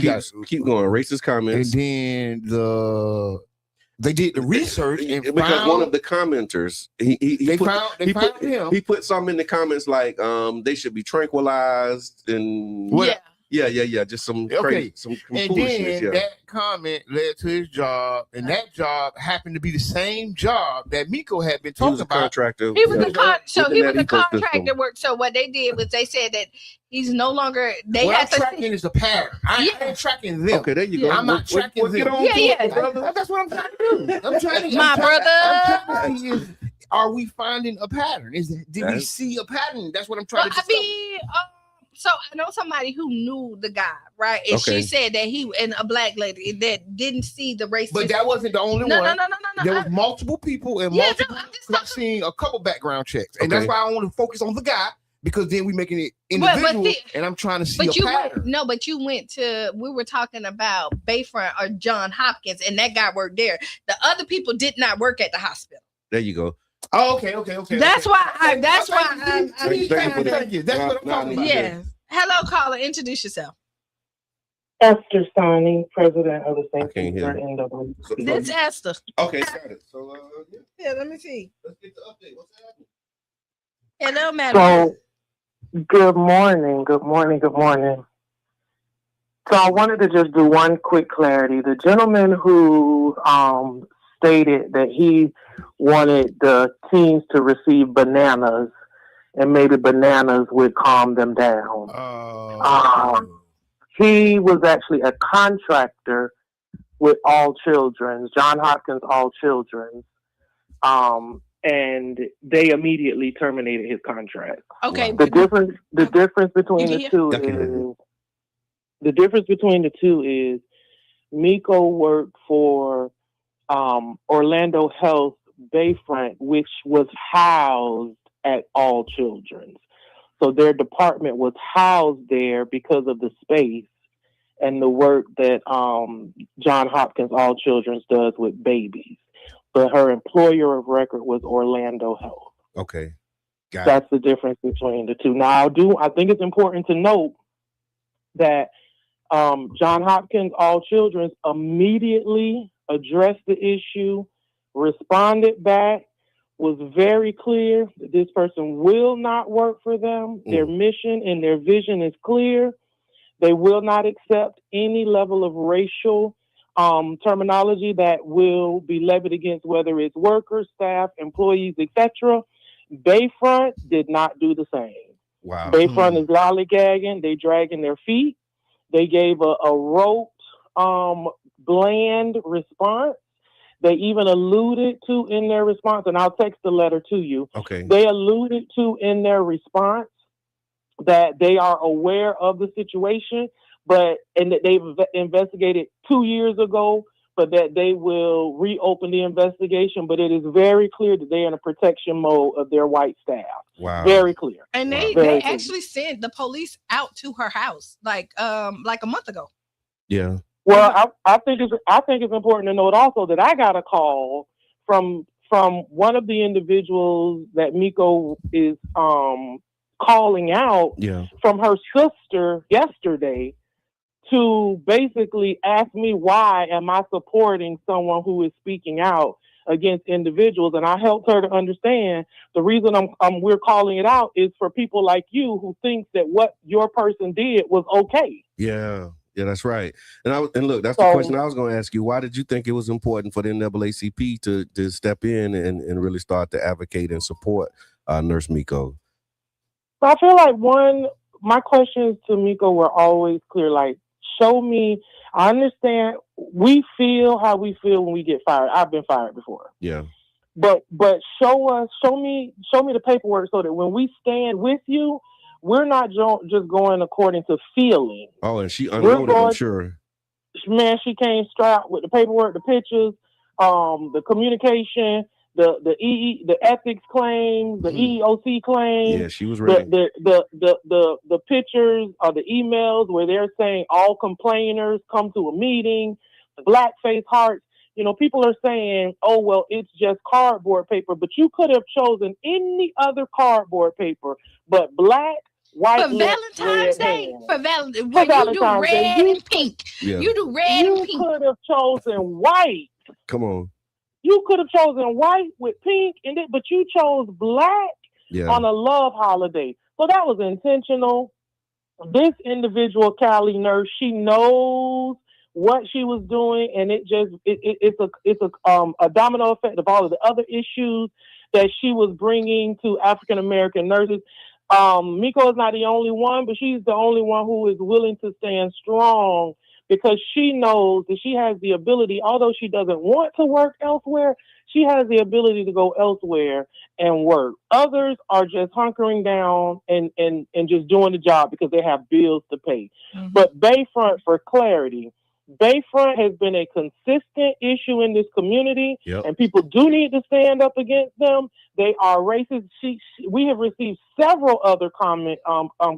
got keep going. Racist comments. And then they did the research and because one of the commenters they found him. He put something in the comments like they should be tranquilized and just some crazy, some and foolishness. then that comment led to his job, and that job happened to be the same job that Miko had been talking about. Contractor. He was a contractor work. So what they did was they said that he's no longer. What I'm tracking is a pattern. I ain't tracking them. Okay, there you go. I'm not tracking them. That's what I'm trying to do. I'm trying to see are we finding a pattern? Did we see a pattern? That's what I'm trying to discover. So I know somebody who knew the guy, right? And she said that and a black lady that didn't see the racist. But that wasn't the only one. No. There was multiple people and multiple. I've seen a couple background checks, and that's why I want to focus on the guy, because then we're making it individual, and I'm trying to see a pattern. We were talking about Bayfront or John Hopkins, and that guy worked there. The other people did not work at the hospital. There you go. Oh, okay. That's why I'm That's what I'm talking about. Yes. Hello, caller. Introduce yourself. Esther Sonny, president of the St. Peter NAACP. This Esther. Okay, got it. So, let me see. Let's get the update. What's happening? Hello, madam. So, good morning. So I wanted to just do one quick clarity. The gentleman who stated that he wanted the teens to receive bananas, and maybe bananas would calm them down. He was actually a contractor with All Children's, John Hopkins All Children's, and they immediately terminated his contract. Okay. The difference between the two is Miko worked for Orlando Health Bayfront, which was housed at All Children's. So their department was housed there because of the space and the work that John Hopkins All Children's does with babies. But her employer of record was Orlando Health. Okay. That's the difference between the two. Now, I think it's important to note that John Hopkins All Children's immediately addressed the issue, responded back, was very clear that this person will not work for them. Their mission and their vision is clear. They will not accept any level of racial terminology that will be levied against whether it's workers, staff, employees, etc. Bayfront did not do the same. Wow. Bayfront is lollygagging. They dragging their feet. They gave a rote, bland response. They even alluded to in their response, and I'll text the letter to you. Okay. They alluded to in their response that they are aware of the situation, and that they've investigated 2 years ago, but that they will reopen the investigation. But it is very clear that they're in a protection mode of their white staff. Wow. Very clear. And they actually sent the police out to her house like a month ago. Yeah. Well, I think it's important to note also that I got a call from from one of the individuals that Miko is calling out from her sister yesterday to basically ask me why am I supporting someone who is speaking out against individuals. And I helped her to understand the reason we're calling it out is for people like you who think that what your person did was okay. Yeah, that's right. And look, that's the question I was going to ask you. Why did you think it was important for the NAACP to step in and really start to advocate and support Nurse Miko? I feel like my questions to Miko were always clear. Like, show me. I understand we feel how we feel when we get fired. I've been fired before. Yeah. But show me the paperwork so that when we stand with you, we're not just going according to feeling. Oh, and she unloaded, I'm sure. Man, she came strapped with the paperwork, the pictures, the communication, the ethics claim, the EEOC claim. Yeah, she was ready. The pictures or the emails where they're saying all complainers come to a meeting, the blackface hearts. You know, people are saying, oh, well, it's just cardboard paper, but you could have chosen any other cardboard paper, but black, white, for Valentine's Day, you do red and pink. Yeah. You do red and pink. You could have chosen white. Come on. You could have chosen white with pink, but you chose black on a love holiday. So that was intentional. This individual, Callie Nurse, she knows what she was doing, and it's a domino effect of all of the other issues that she was bringing to African American nurses. Miko is not the only one, but she's the only one who is willing to stand strong because she knows that she has the ability, although she doesn't want to work elsewhere, she has the ability to go elsewhere and work. Others are just hunkering down and just doing the job because they have bills to pay. Mm-hmm. But Bayfront, for clarity, Bayfront has been a consistent issue in this community, and people do need to stand up against them. They are racist. We have received several other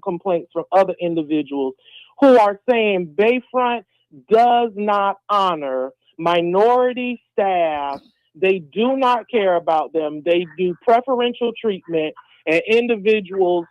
complaints from other individuals who are saying Bayfront does not honor minority staff. They do not care about them. They do preferential treatment, and individuals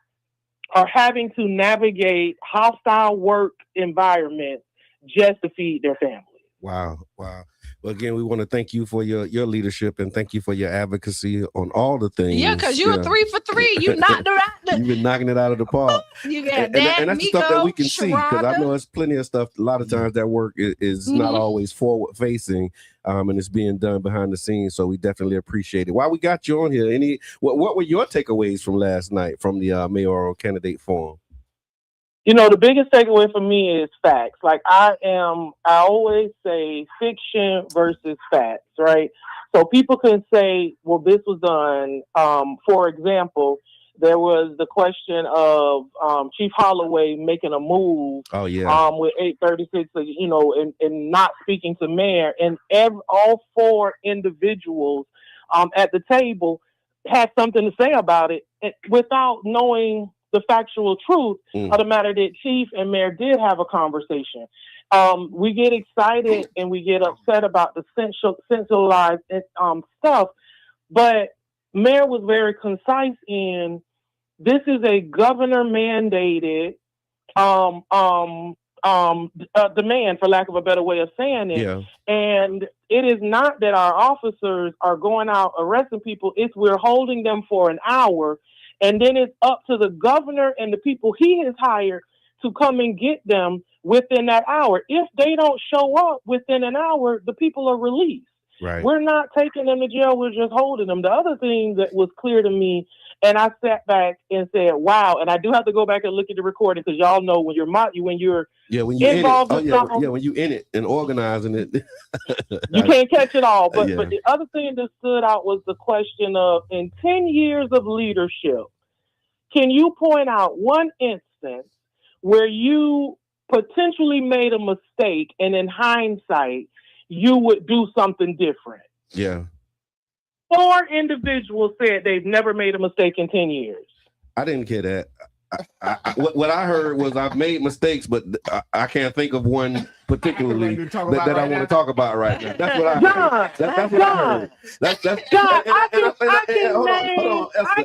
are having to navigate hostile work environments just to feed their family. Wow. Well, again, we want to thank you for your leadership and thank you for your advocacy on all the things. Yeah, because you're 3 for 3. You knocked her out. You've been knocking it out of the park. You got and that's the stuff that we can see, because I know there's plenty of stuff. A lot of times that work is not always forward facing, and it's being done behind the scenes. So we definitely appreciate it. While we got you on here, what were your takeaways from last night from the mayoral candidate forum? You know, the biggest takeaway for me is facts. Like I always say fiction versus facts, right? So people can say, well, this was done. For example, there was the question of Chief Holloway making a move with 836, and not speaking to mayor. And all 4 individuals at the table had something to say about it without knowing the factual truth of the matter that Chief and Mayor did have a conversation. We get excited and we get upset about the centralized stuff, but Mayor was very concise in this is a governor mandated demand, for lack of a better way of saying it. Yeah. And it is not that our officers are going out arresting people, it's we're holding them for an hour. And then it's up to the governor and the people he has hired to come and get them within that hour. If they don't show up within an hour, the people are released. Right. We're not taking them to jail. We're just holding them. The other thing that was clear to me, and I sat back and said, wow. And I do have to go back and look at the recording because y'all know when you're involved in something. When you in it and organizing it. You can't catch it all. But the other thing that stood out was the question of, in 10 years of leadership, can you point out one instance where you potentially made a mistake and in hindsight, you would do something different? Yeah. 4 individuals said they've never made a mistake in 10 years. I didn't get that. What I heard was I've made mistakes, but I can't think of one particularly that I want to talk about right now. That's what I heard. That's what I heard. That's John, I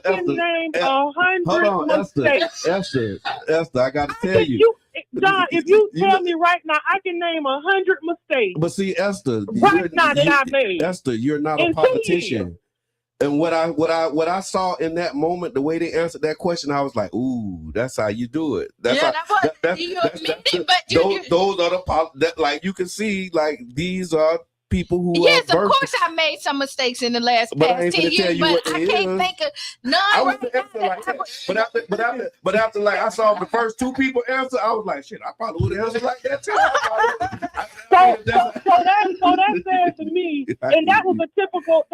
can name 100 mistakes. Esther, I got to tell you. John, if you tell me right now, I can name 100 mistakes. But see, Esther, right now that I made. Esther, you're not a politician. And what I saw in that moment, the way they answered that question, I was like, "Ooh, that's how you do it." That's those are the like you can see, like these are people who yes, of course I made some mistakes in the past 10 years, but I can't think of none. But after like I saw the first two people answer, I was like, shit, I probably would have answered like that too. So that said to me, and that was a typical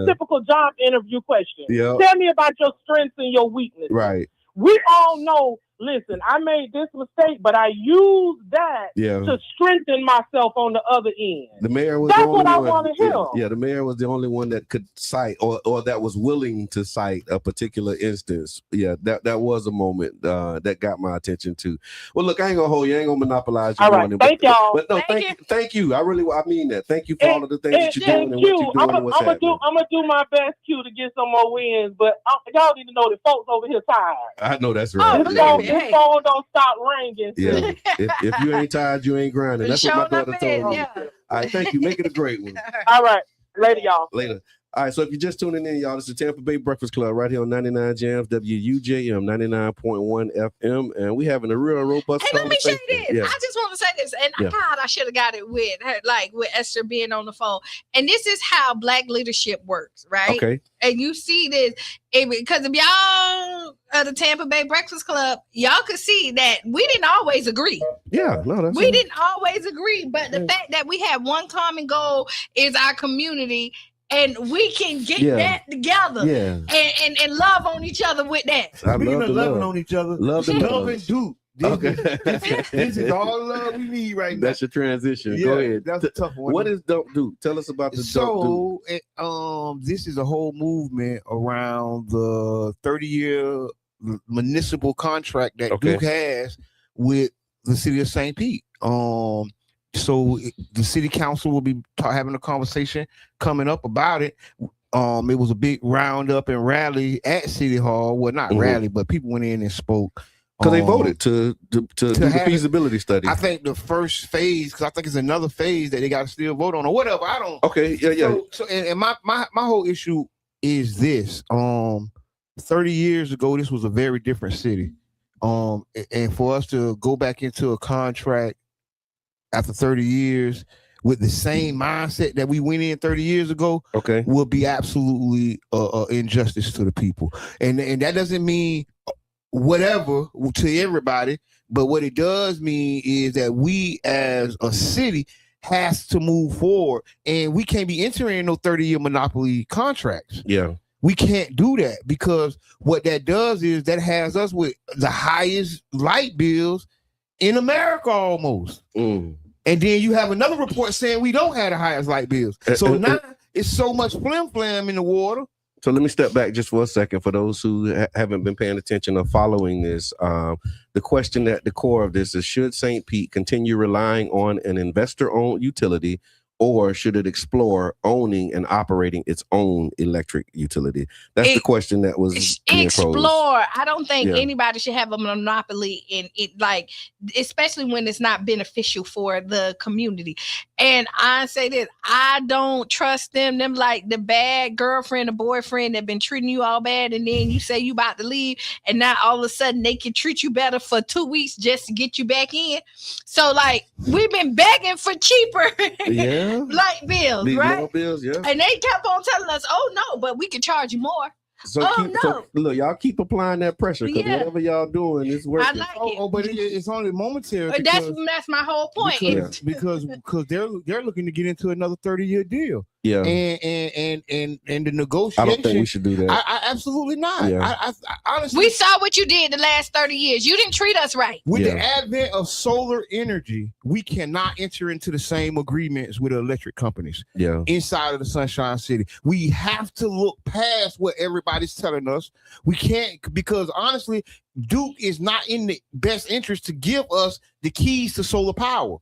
typical job interview question. Yeah. Tell me about your strengths and your weaknesses. Right. We all know, listen, I made this mistake, but I used that to strengthen myself on the other end. The mayor was That's the only what I one. want to hear. Yeah, the mayor was the only one that could cite or that was willing to cite a particular instance. Yeah, that was a moment that got my attention too. Well, look, I ain't gonna hold you. I ain't gonna monopolize you. All right, thank y'all. But no, thank you. I mean that. Thank you for all of the things that you're doing and what you're doing and what's happening. I'm gonna do my best, Q, to get some more wins, but y'all need to know that folks over here tired. I know that's right. This phone don't stop ringing. Yeah. if you ain't tired, you ain't grinding. That's what my daughter told me. All right, thank you. Make it a great one. All right. Later, y'all. Later. All right, so if you're just tuning in, y'all, it's the Tampa Bay Breakfast Club right here on 99 Jams, WUJM 99.1 FM, and we having a real robust conversation. Let me say this. Yeah. I just want to say this, and God, I should have got it with her, like with Esther being on the phone. And this is how Black leadership works, right? Okay. And you see this because if y'all at the Tampa Bay Breakfast Club, y'all could see that we didn't always agree. Yeah, no, that's we didn't always agree, but the fact that we have one common goal is our community. And we can get that together and love on each other with that. Speaking of loving on each other, love and do. This is all love we need right now. That's your transition. Yeah, go ahead. That's a tough one. What is Don't Do? Tell us about the Don't Do. This is a whole movement around the 30-year municipal contract that Duke has with the city of St. Pete. So the city council will be having a conversation coming up about it. It was a big roundup and rally at City Hall. Well, not rally, but people went in and spoke. Because they voted to do the feasibility study. I think the first phase, because I think it's another phase that they got to still vote on or whatever. I don't. Okay, yeah. So and my whole issue is this. 30 years ago, this was a very different city. And for us to go back into a contract after 30 years with the same mindset that we went in 30 years ago, will be absolutely injustice to the people. And that doesn't mean whatever to everybody, but what it does mean is that we as a city has to move forward, and we can't be entering no 30-year monopoly contracts. Yeah. We can't do that, because what that does is that has us with the highest light bills in America almost. And then you have another report saying we don't have the highest light bills. So now it's so much flim-flam in the water. So let me step back just for a second for those who haven't been paying attention or following this. The question at the core of this is, should St. Pete continue relying on an investor-owned utility, or should it explore owning and operating its own electric utility? That's the question that was explore. Posed. I don't think anybody should have a monopoly in it, like, especially when it's not beneficial for the community. And I say this, I don't trust them like the bad girlfriend or boyfriend that been treating you all bad, and then you say you about to leave, and now all of a sudden they can treat you better for 2 weeks just to get you back in. So like, we've been begging for cheaper light bills, These right? Bills, yeah. And they kept on telling us, oh no, but we can charge you more. So look, y'all keep applying that pressure, because whatever y'all doing is working. I like it. But it's only momentary. That's my whole point. Because they're looking to get into another 30-year deal. Yeah. And the negotiation. I don't think we should do that. I absolutely not. Yeah. I honestly, we saw what you did the last 30 years. You didn't treat us right. With the advent of solar energy, we cannot enter into the same agreements with the electric companies. Yeah. Inside of the Sunshine City, we have to look past what everybody's telling us. We can't, because honestly, Duke is not in the best interest to give us the keys to solar power.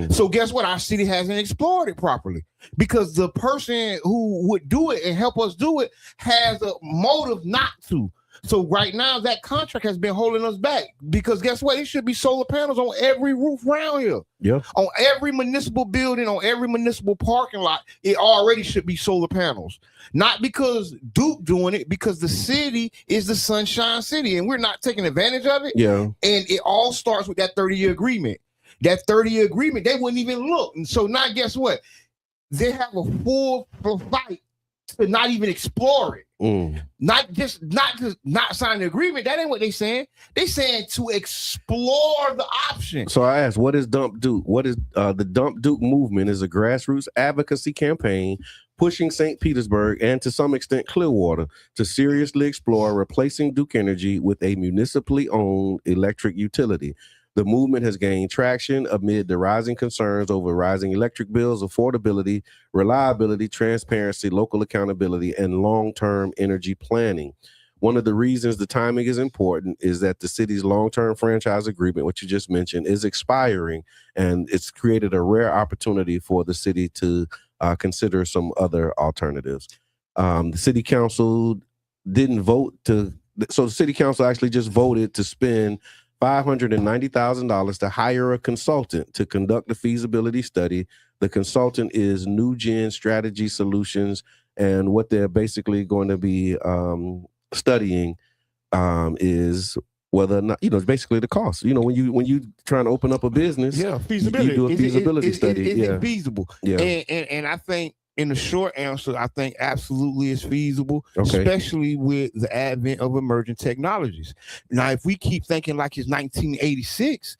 So guess what? Our city hasn't explored it properly because the person who would do it and help us do it has a motive not to. So right now that contract has been holding us back because guess what? It should be solar panels on every roof around here. Yeah. On every municipal building, on every municipal parking lot, it already should be solar panels. Not because Duke doing it, because the city is the Sunshine City and we're not taking advantage of it. Yeah. And it all starts with that 30-year agreement. That 30-year agreement, they wouldn't even look. And so now guess what? They have a full fight to not even explore it. Not just not sign the agreement. That ain't what they saying. They saying to explore the option. So I asked, what is Dump Duke? What is the Dump Duke movement? Is a grassroots advocacy campaign pushing St. Petersburg and to some extent Clearwater to seriously explore replacing Duke Energy with a municipally owned electric utility. The movement has gained traction amid the rising concerns over rising electric bills, affordability, reliability, transparency, local accountability, and long-term energy planning. One of the reasons the timing is important is that the city's long-term franchise agreement, which you just mentioned, is expiring, and it's created a rare opportunity for the city to consider some other alternatives. The city council didn't vote to, so the city council actually just voted to spend $590,000 to hire a consultant to conduct the feasibility study. The consultant is New Gen Strategy Solutions, and what they're basically going to be studying is whether or not, it's basically the cost. When you trying to open up a business, feasibility. You do a feasibility study. Is it feasible? Yeah. And I think in the short answer, I think absolutely it's feasible, especially with the advent of emerging technologies. Now, if we keep thinking like it's 1986,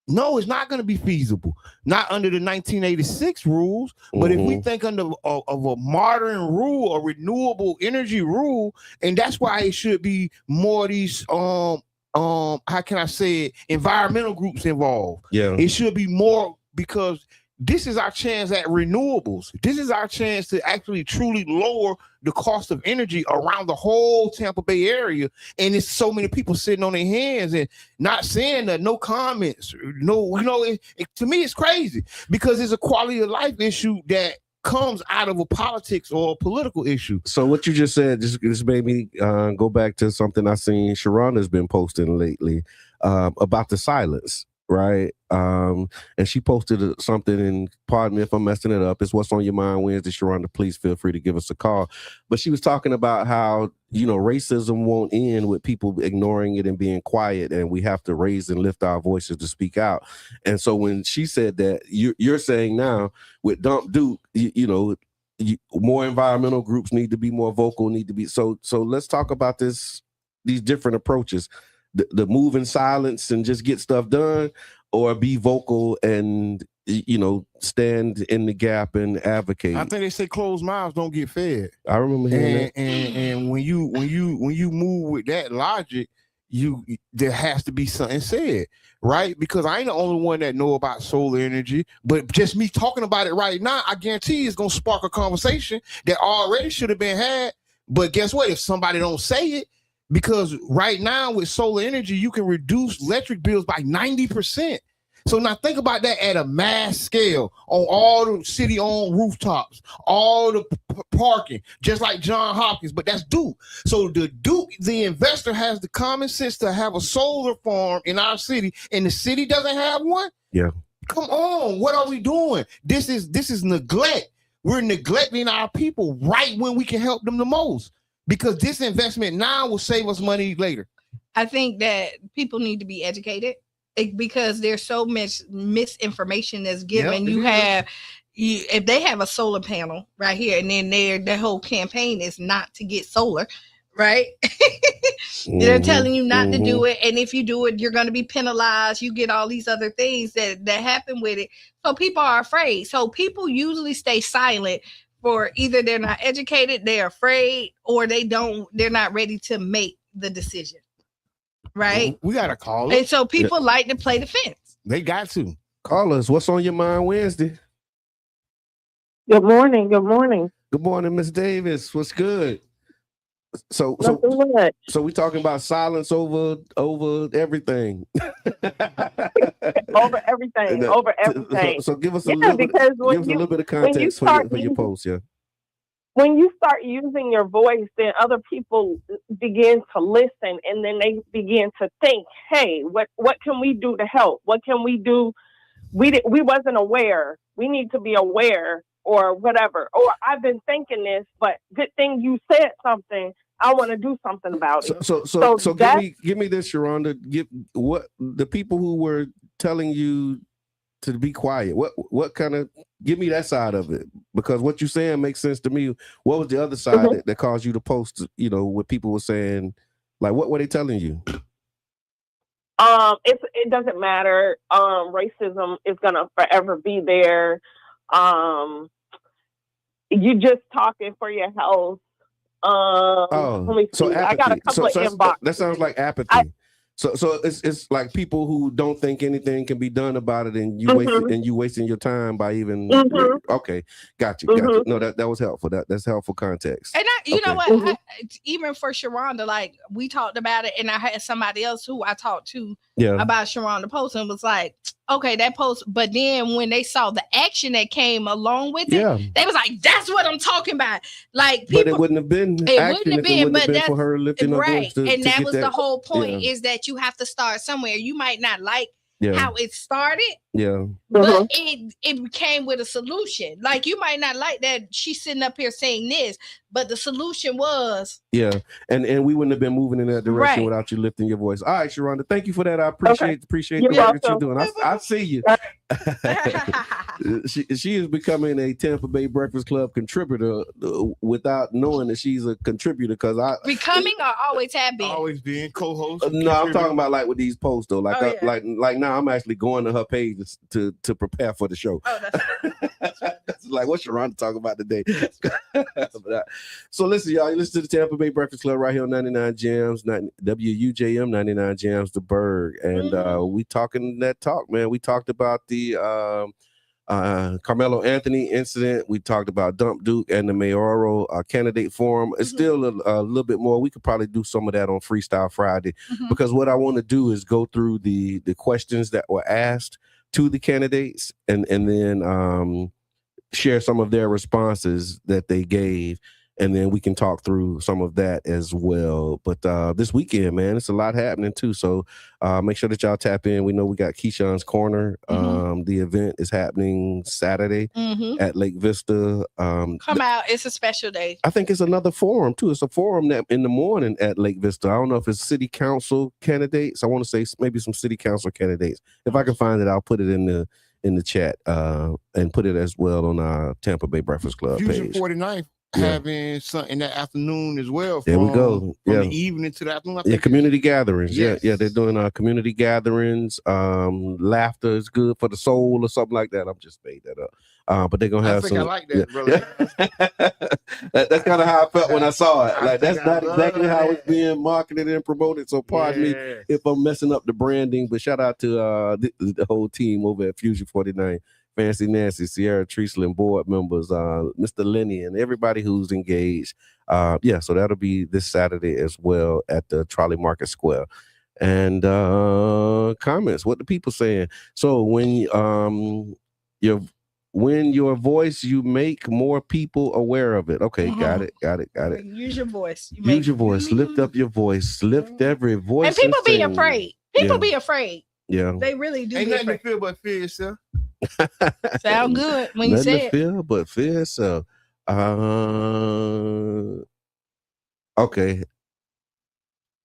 no, it's not going to be feasible. Not under the 1986 rules, but if we think under of a modern rule, a renewable energy rule, and that's why it should be more of these how can I say it, environmental groups involved. Yeah, it should be more because this is our chance at renewables. This is our chance to actually truly lower the cost of energy around the whole Tampa Bay area. And it's so many people sitting on their hands and not saying that, no comments. To me, it's crazy because it's a quality of life issue that comes out of a politics or a political issue. So what you just said just made me go back to something I seen Sharonda's been posting lately about the silence. Right. And she posted something, and pardon me if I'm messing it up. It's What's on Your Mind Wednesday. Sharonda, please feel free to give us a call. But she was talking about how, racism won't end with people ignoring it and being quiet, and we have to raise and lift our voices to speak out. And so when she said that, you're saying now with Dump Duke, more environmental groups need to be more vocal, so let's talk about these different approaches. The move in silence and just get stuff done, or be vocal and stand in the gap and advocate. I think they say closed mouths don't get fed. I remember hearing that. And when you move with that logic, there has to be something said, right? Because I ain't the only one that know about solar energy, but just me talking about it right now, I guarantee it's gonna spark a conversation that already should have been had. But guess what? If somebody don't say it, because right now with solar energy, you can reduce electric bills by 90%. So now think about that at a mass scale on all the city-owned rooftops, all the parking, just like John Hopkins, but that's Duke. So the investor has the common sense to have a solar farm in our city, and the city doesn't have one? Yeah. Come on, what are we doing? This is neglect. We're neglecting our people right when we can help them the most. Because this investment now will save us money later. I think that people need to be educated because there's so much misinformation that's given. If they have a solar panel right here, and then their whole campaign is not to get solar, right? They're telling you not to do it, and if you do it, you're going to be penalized. You get all these other things that happen with it. So people are afraid. So people usually stay silent. For either they're not educated, they're afraid, or they're not ready to make the decision. Right? We got to call it. And so people like to play the fence. They got to. Call us. What's on your mind Wednesday? Good morning. Good morning. Good morning, Miss Davis. What's good? So we talking about silence over everything. over everything. So give us a little bit. Give us a little bit of context for your post. Yeah. When you start using your voice, then other people begin to listen, and then they begin to think, "Hey, what can we do to help? What can we do? We wasn't aware. We need to be aware, or whatever. Or I've been thinking this, but good thing you said something. I want to do something about it." So give me this, Sharonda. Give what the people who were telling you to be quiet. What kind of, give me that side of it, because what you're saying makes sense to me. What was the other side that caused you to post? You know, what people were saying, like what were they telling you? It doesn't matter. Racism is gonna forever be there. You just talking for your health. Let me see. So apathy. I got a couple of inbox. That sounds like apathy. So it's like people who don't think anything can be done about it, and you wasting your time by even. Okay, got you. No, that was helpful. That's helpful context. And you know what? Even for Sharonda, like we talked about it, and I had somebody else who I talked to about Sharonda post, and was like, okay, that post. But then when they saw the action that came along with it, they was like, that's what I'm talking about. Like, people, but it wouldn't have been. But that's for her lifting right. And that was the whole point: is that you have to start somewhere. You might not like how it started, but it came with a solution. Like you might not like that she's sitting up here saying this, but the solution was and we wouldn't have been moving in that direction without you lifting your voice. All right, Sharonda, thank you for that. I appreciate the work that you're doing. I see you. She is becoming a Tampa Bay Breakfast Club contributor without knowing that she's a contributor. Because becoming or always have been, always being co-host. No, I'm talking about like with these posts though. Like like now I'm actually going to her page to prepare for the show. That's like what Sharonda talking about today. So listen, y'all. You listen to the Tampa Bay Breakfast Club right here on 99 Jams, WUJM 99 Jams, the Berg, and we talking that talk, man. We talked about the Carmelo Anthony incident. We talked about Dump Duke and the Mayoral candidate forum. It's still a little bit more. We could probably do some of that on Freestyle Friday, because what I want to do is go through the questions that were asked to the candidates, and then share some of their responses that they gave, and then we can talk through some of that as well. But this weekend, man, it's a lot happening too. So make sure that y'all tap in. We know we got Keyshawn's Corner. The event is happening Saturday at Lake Vista. Come out. It's a special day. I think it's another forum too. It's a forum that in the morning at Lake Vista. I don't know if it's city council candidates. I want to say maybe some city council candidates. If I can find it, I'll put it in the chat and put it as well on our Tampa Bay Breakfast Club Fusion page. 49th having something in the afternoon as well. There we go. From the evening to the afternoon. Community gatherings. Yes. Yeah, they're doing community gatherings. Laughter is good for the soul or something like that. I'm just made that up. But they're gonna have some. I like that, brother. That's kind of how I felt when I saw it. Like that's not exactly how it's being marketed and promoted. So pardon me if I'm messing up the branding. But shout out to the whole team over at Fusion 49. Fancy Nancy, Sierra Treaslin, board members, Mr. Lenny, and everybody who's engaged. So that'll be this Saturday as well at the Trolley Market Square. And comments, what the people saying. So when your voice, you make more people aware of it. Okay, got it. Use your voice. Use your voice. Lift up your voice. Lift every voice. And people be afraid. People be afraid. Yeah, they really do. Ain't nothing to feel but fear yourself. Sound good when you say it. Feel but fear yourself. Okay.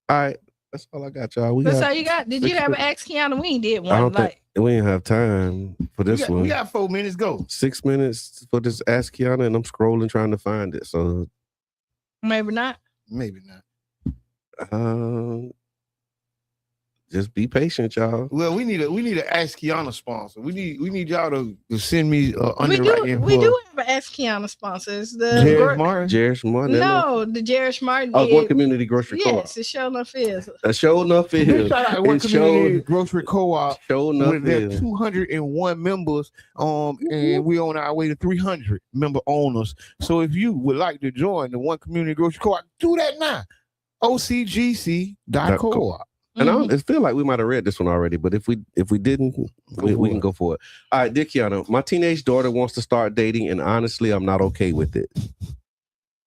All right. That's all I got, y'all. That's all you got. Did you have an Ask Kiana? We did one. I don't think we didn't have time for this one. We got 4 minutes. Go. 6 minutes for this Ask Kiana, and I'm scrolling trying to find it. So maybe not. Maybe not. Just be patient, y'all. Well, we need an Ask Kiana sponsor. We need y'all to send me We do have an ask Kiana sponsors. Jared Martin. Jared Martin. No, the Jared Martin. Oh, One Community Grocery Co-op. Yes, it sure enough is. Show enough is. Shout out One Community Grocery Co-op. Show enough with their is. 201 members, and we're on our way to 300 member owners. So if you would like to join the One Community Grocery Co-op, do that now. OCGC.coop. And I feel like we might have read this one already, but if we didn't, we can go for it. All right, dear Kiana, my teenage daughter wants to start dating, and honestly, I'm not okay with it.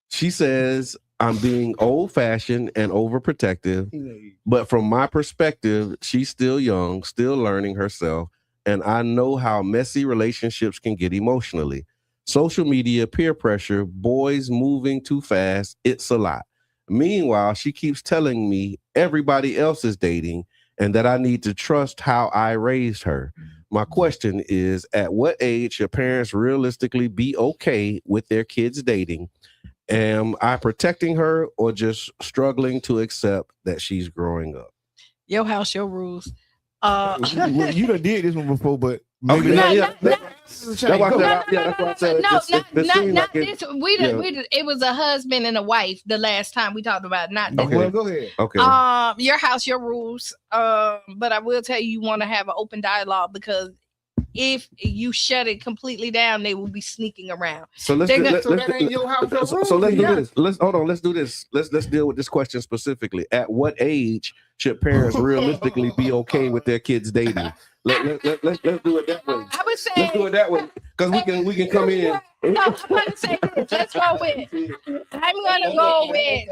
She says I'm being old-fashioned and overprotective, but from my perspective, she's still young, still learning herself, and I know how messy relationships can get emotionally. Social media, peer pressure, boys moving too fast, it's a lot. Meanwhile, she keeps telling me everybody else is dating and that I need to trust how I raised her. My question is, at what age should parents realistically be okay with their kids dating? Am I protecting her or just struggling to accept that she's growing up? Your house, your rules. Well, you done did this one before, but maybe Not this. It was a husband and a wife the last time we talked about. Not this. Okay. Well, go ahead. Okay. Your house, your rules. But I will tell you want to have an open dialogue, because if you shut it completely down, they will be sneaking around. So let's do this. Let's do this. Let's deal with this question specifically. At what age should parents realistically be okay with their kids dating? Let's do it that way. I would say let's do it that way, because we can come in. No, I'm gonna say this. Let's go with. I'm gonna go with.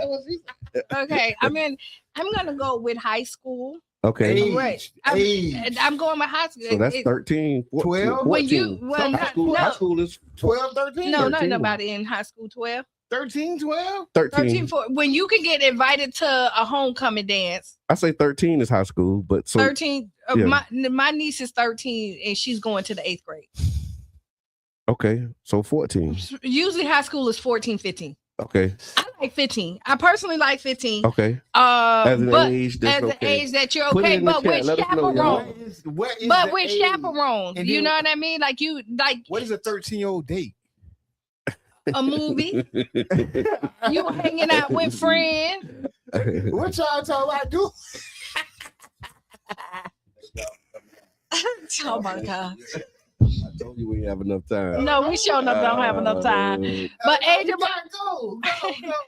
Okay, I'm gonna go with high school. Okay. Right. I'm going with high school. So that's 13, 14, 12. 14. High school is 12, 13. No, not nobody in high school. 12. 13, 12? 13. When you can get invited to a homecoming dance. I say 13 is high school, but so 13. yeah. My niece is 13 and she's going to the 8th grade. Okay, so 14. Usually high school is 14, 15. Okay. I like 15. I personally like 15. Okay. As an age that you're okay, but with chaperones. But with chaperones, you know what I mean? Like you like. What is a 13-year-old date? A movie. You hanging out with friends. What y'all talking about? Do? Oh my God. I told you we have enough time. No, we sure enough don't have enough time. But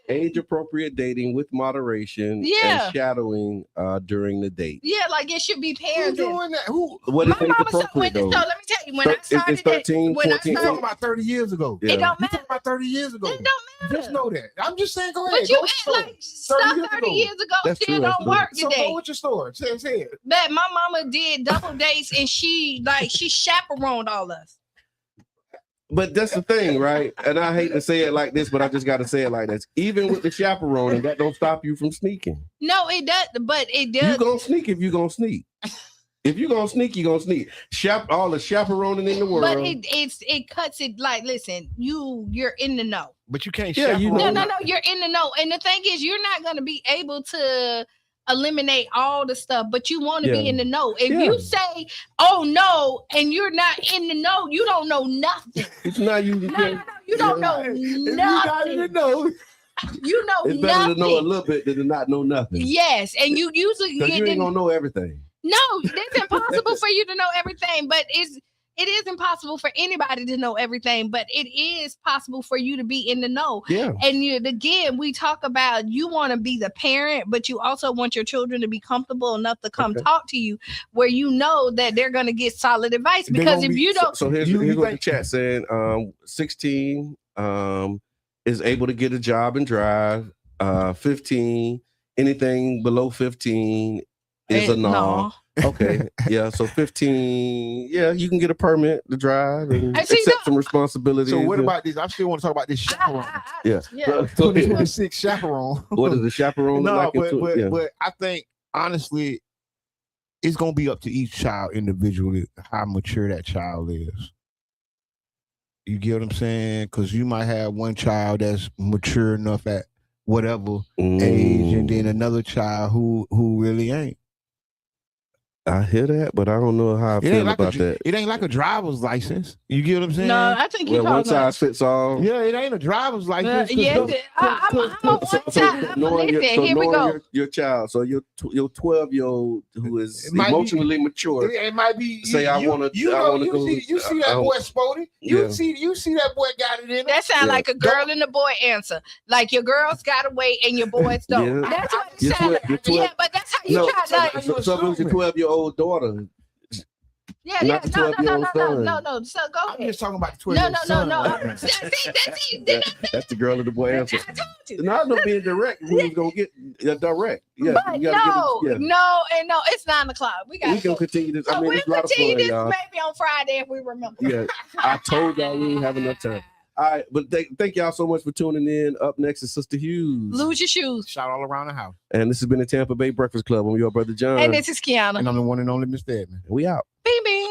age appropriate dating with moderation and shadowing during the date. Yeah, like it should be parenting. Doing that? Who? What is age appropriate though? So let me tell you, when I started it's 13, 14. You're talking about 30 years ago. Yeah. It don't matter. You're talking about 30 years ago. It don't matter. Just know that. I'm just saying, go ahead. But you act like stuff 30 years ago That's still true, don't work So today. go with your story. Say it. That my mama did double dates and she chaperoned all us. But that's the thing, right? And I hate to say it like this, but I just got to say it like this. Even with the chaperoning, that don't stop you from sneaking. No, it does. But it does. You gonna sneak if you gonna sneak. If you gonna sneak, you gonna sneak. All the chaperoning in the world. But it cuts it like, listen, you're in the know. But you can't chaperone. No, you're in the know. And the thing is, you're not gonna be able to eliminate all the stuff, but you want to be in the know. If you say, "Oh no," and you're not in the know, you don't know nothing. It's not you. You don't know nothing. You're not in the know. You know it's nothing. better to know a little bit than to not know nothing. Yes, and you usually because you ain't gonna know everything. No, it's impossible for you to know everything, but it is impossible for anybody to know everything, but it is possible for you to be in the know. Yeah. And again, we talk about you want to be the parent, but you also want your children to be comfortable enough to come talk to you where you know that they're going to get solid advice. Because if you don't... So here's what the chat saying. 16 is able to get a job and drive. 15, anything below 15 is a no. Okay, yeah. So 15, yeah, you can get a permit to drive and accept some responsibilities. So what about this? I still want to talk about this chaperone. Yeah. 26 chaperone. What is the chaperone? No, like but I think honestly, it's gonna be up to each child individually how mature that child is. You get what I'm saying? Because you might have one child that's mature enough at whatever age, and then another child who really ain't. I hear that, but I don't know how I feel like about that. It ain't like a driver's license. You get what I'm saying? No, I think you're one talking size fits all. Yeah, it ain't a driver's license. yeah, I'm on one side. Listen, here we go. Your child, so your 12-year-old who is It might emotionally mature. It might be. Say I want to. You see that boy Spody? You see that boy got it in him? That sounds like a girl and a boy answer. Like your girls gotta wait and your boys don't. Yeah. That's what it sounds like. Yeah, but that's how you try to. So it was your 12-year-old daughter. Yeah. No. So go I'm ahead. just talking about the 12-year-old son. No. That's the girl and the boy answer. I told you. Not no being direct. Who's gonna get direct? Yeah, But no, it's 9 o'clock. We gonna continue this. So we'll it's a lot of continue fun, this y'all. maybe on Friday if we remember. Yeah, I told y'all we didn't have enough time. All right, but thank y'all so much for tuning in. Up next is Sister Hughes. Lose your shoes. Shout all around the house. And this has been the Tampa Bay Breakfast Club. I'm your brother John. And this is Kiana. And I'm the one and only Mr. Edmond. We out. Bing, bing.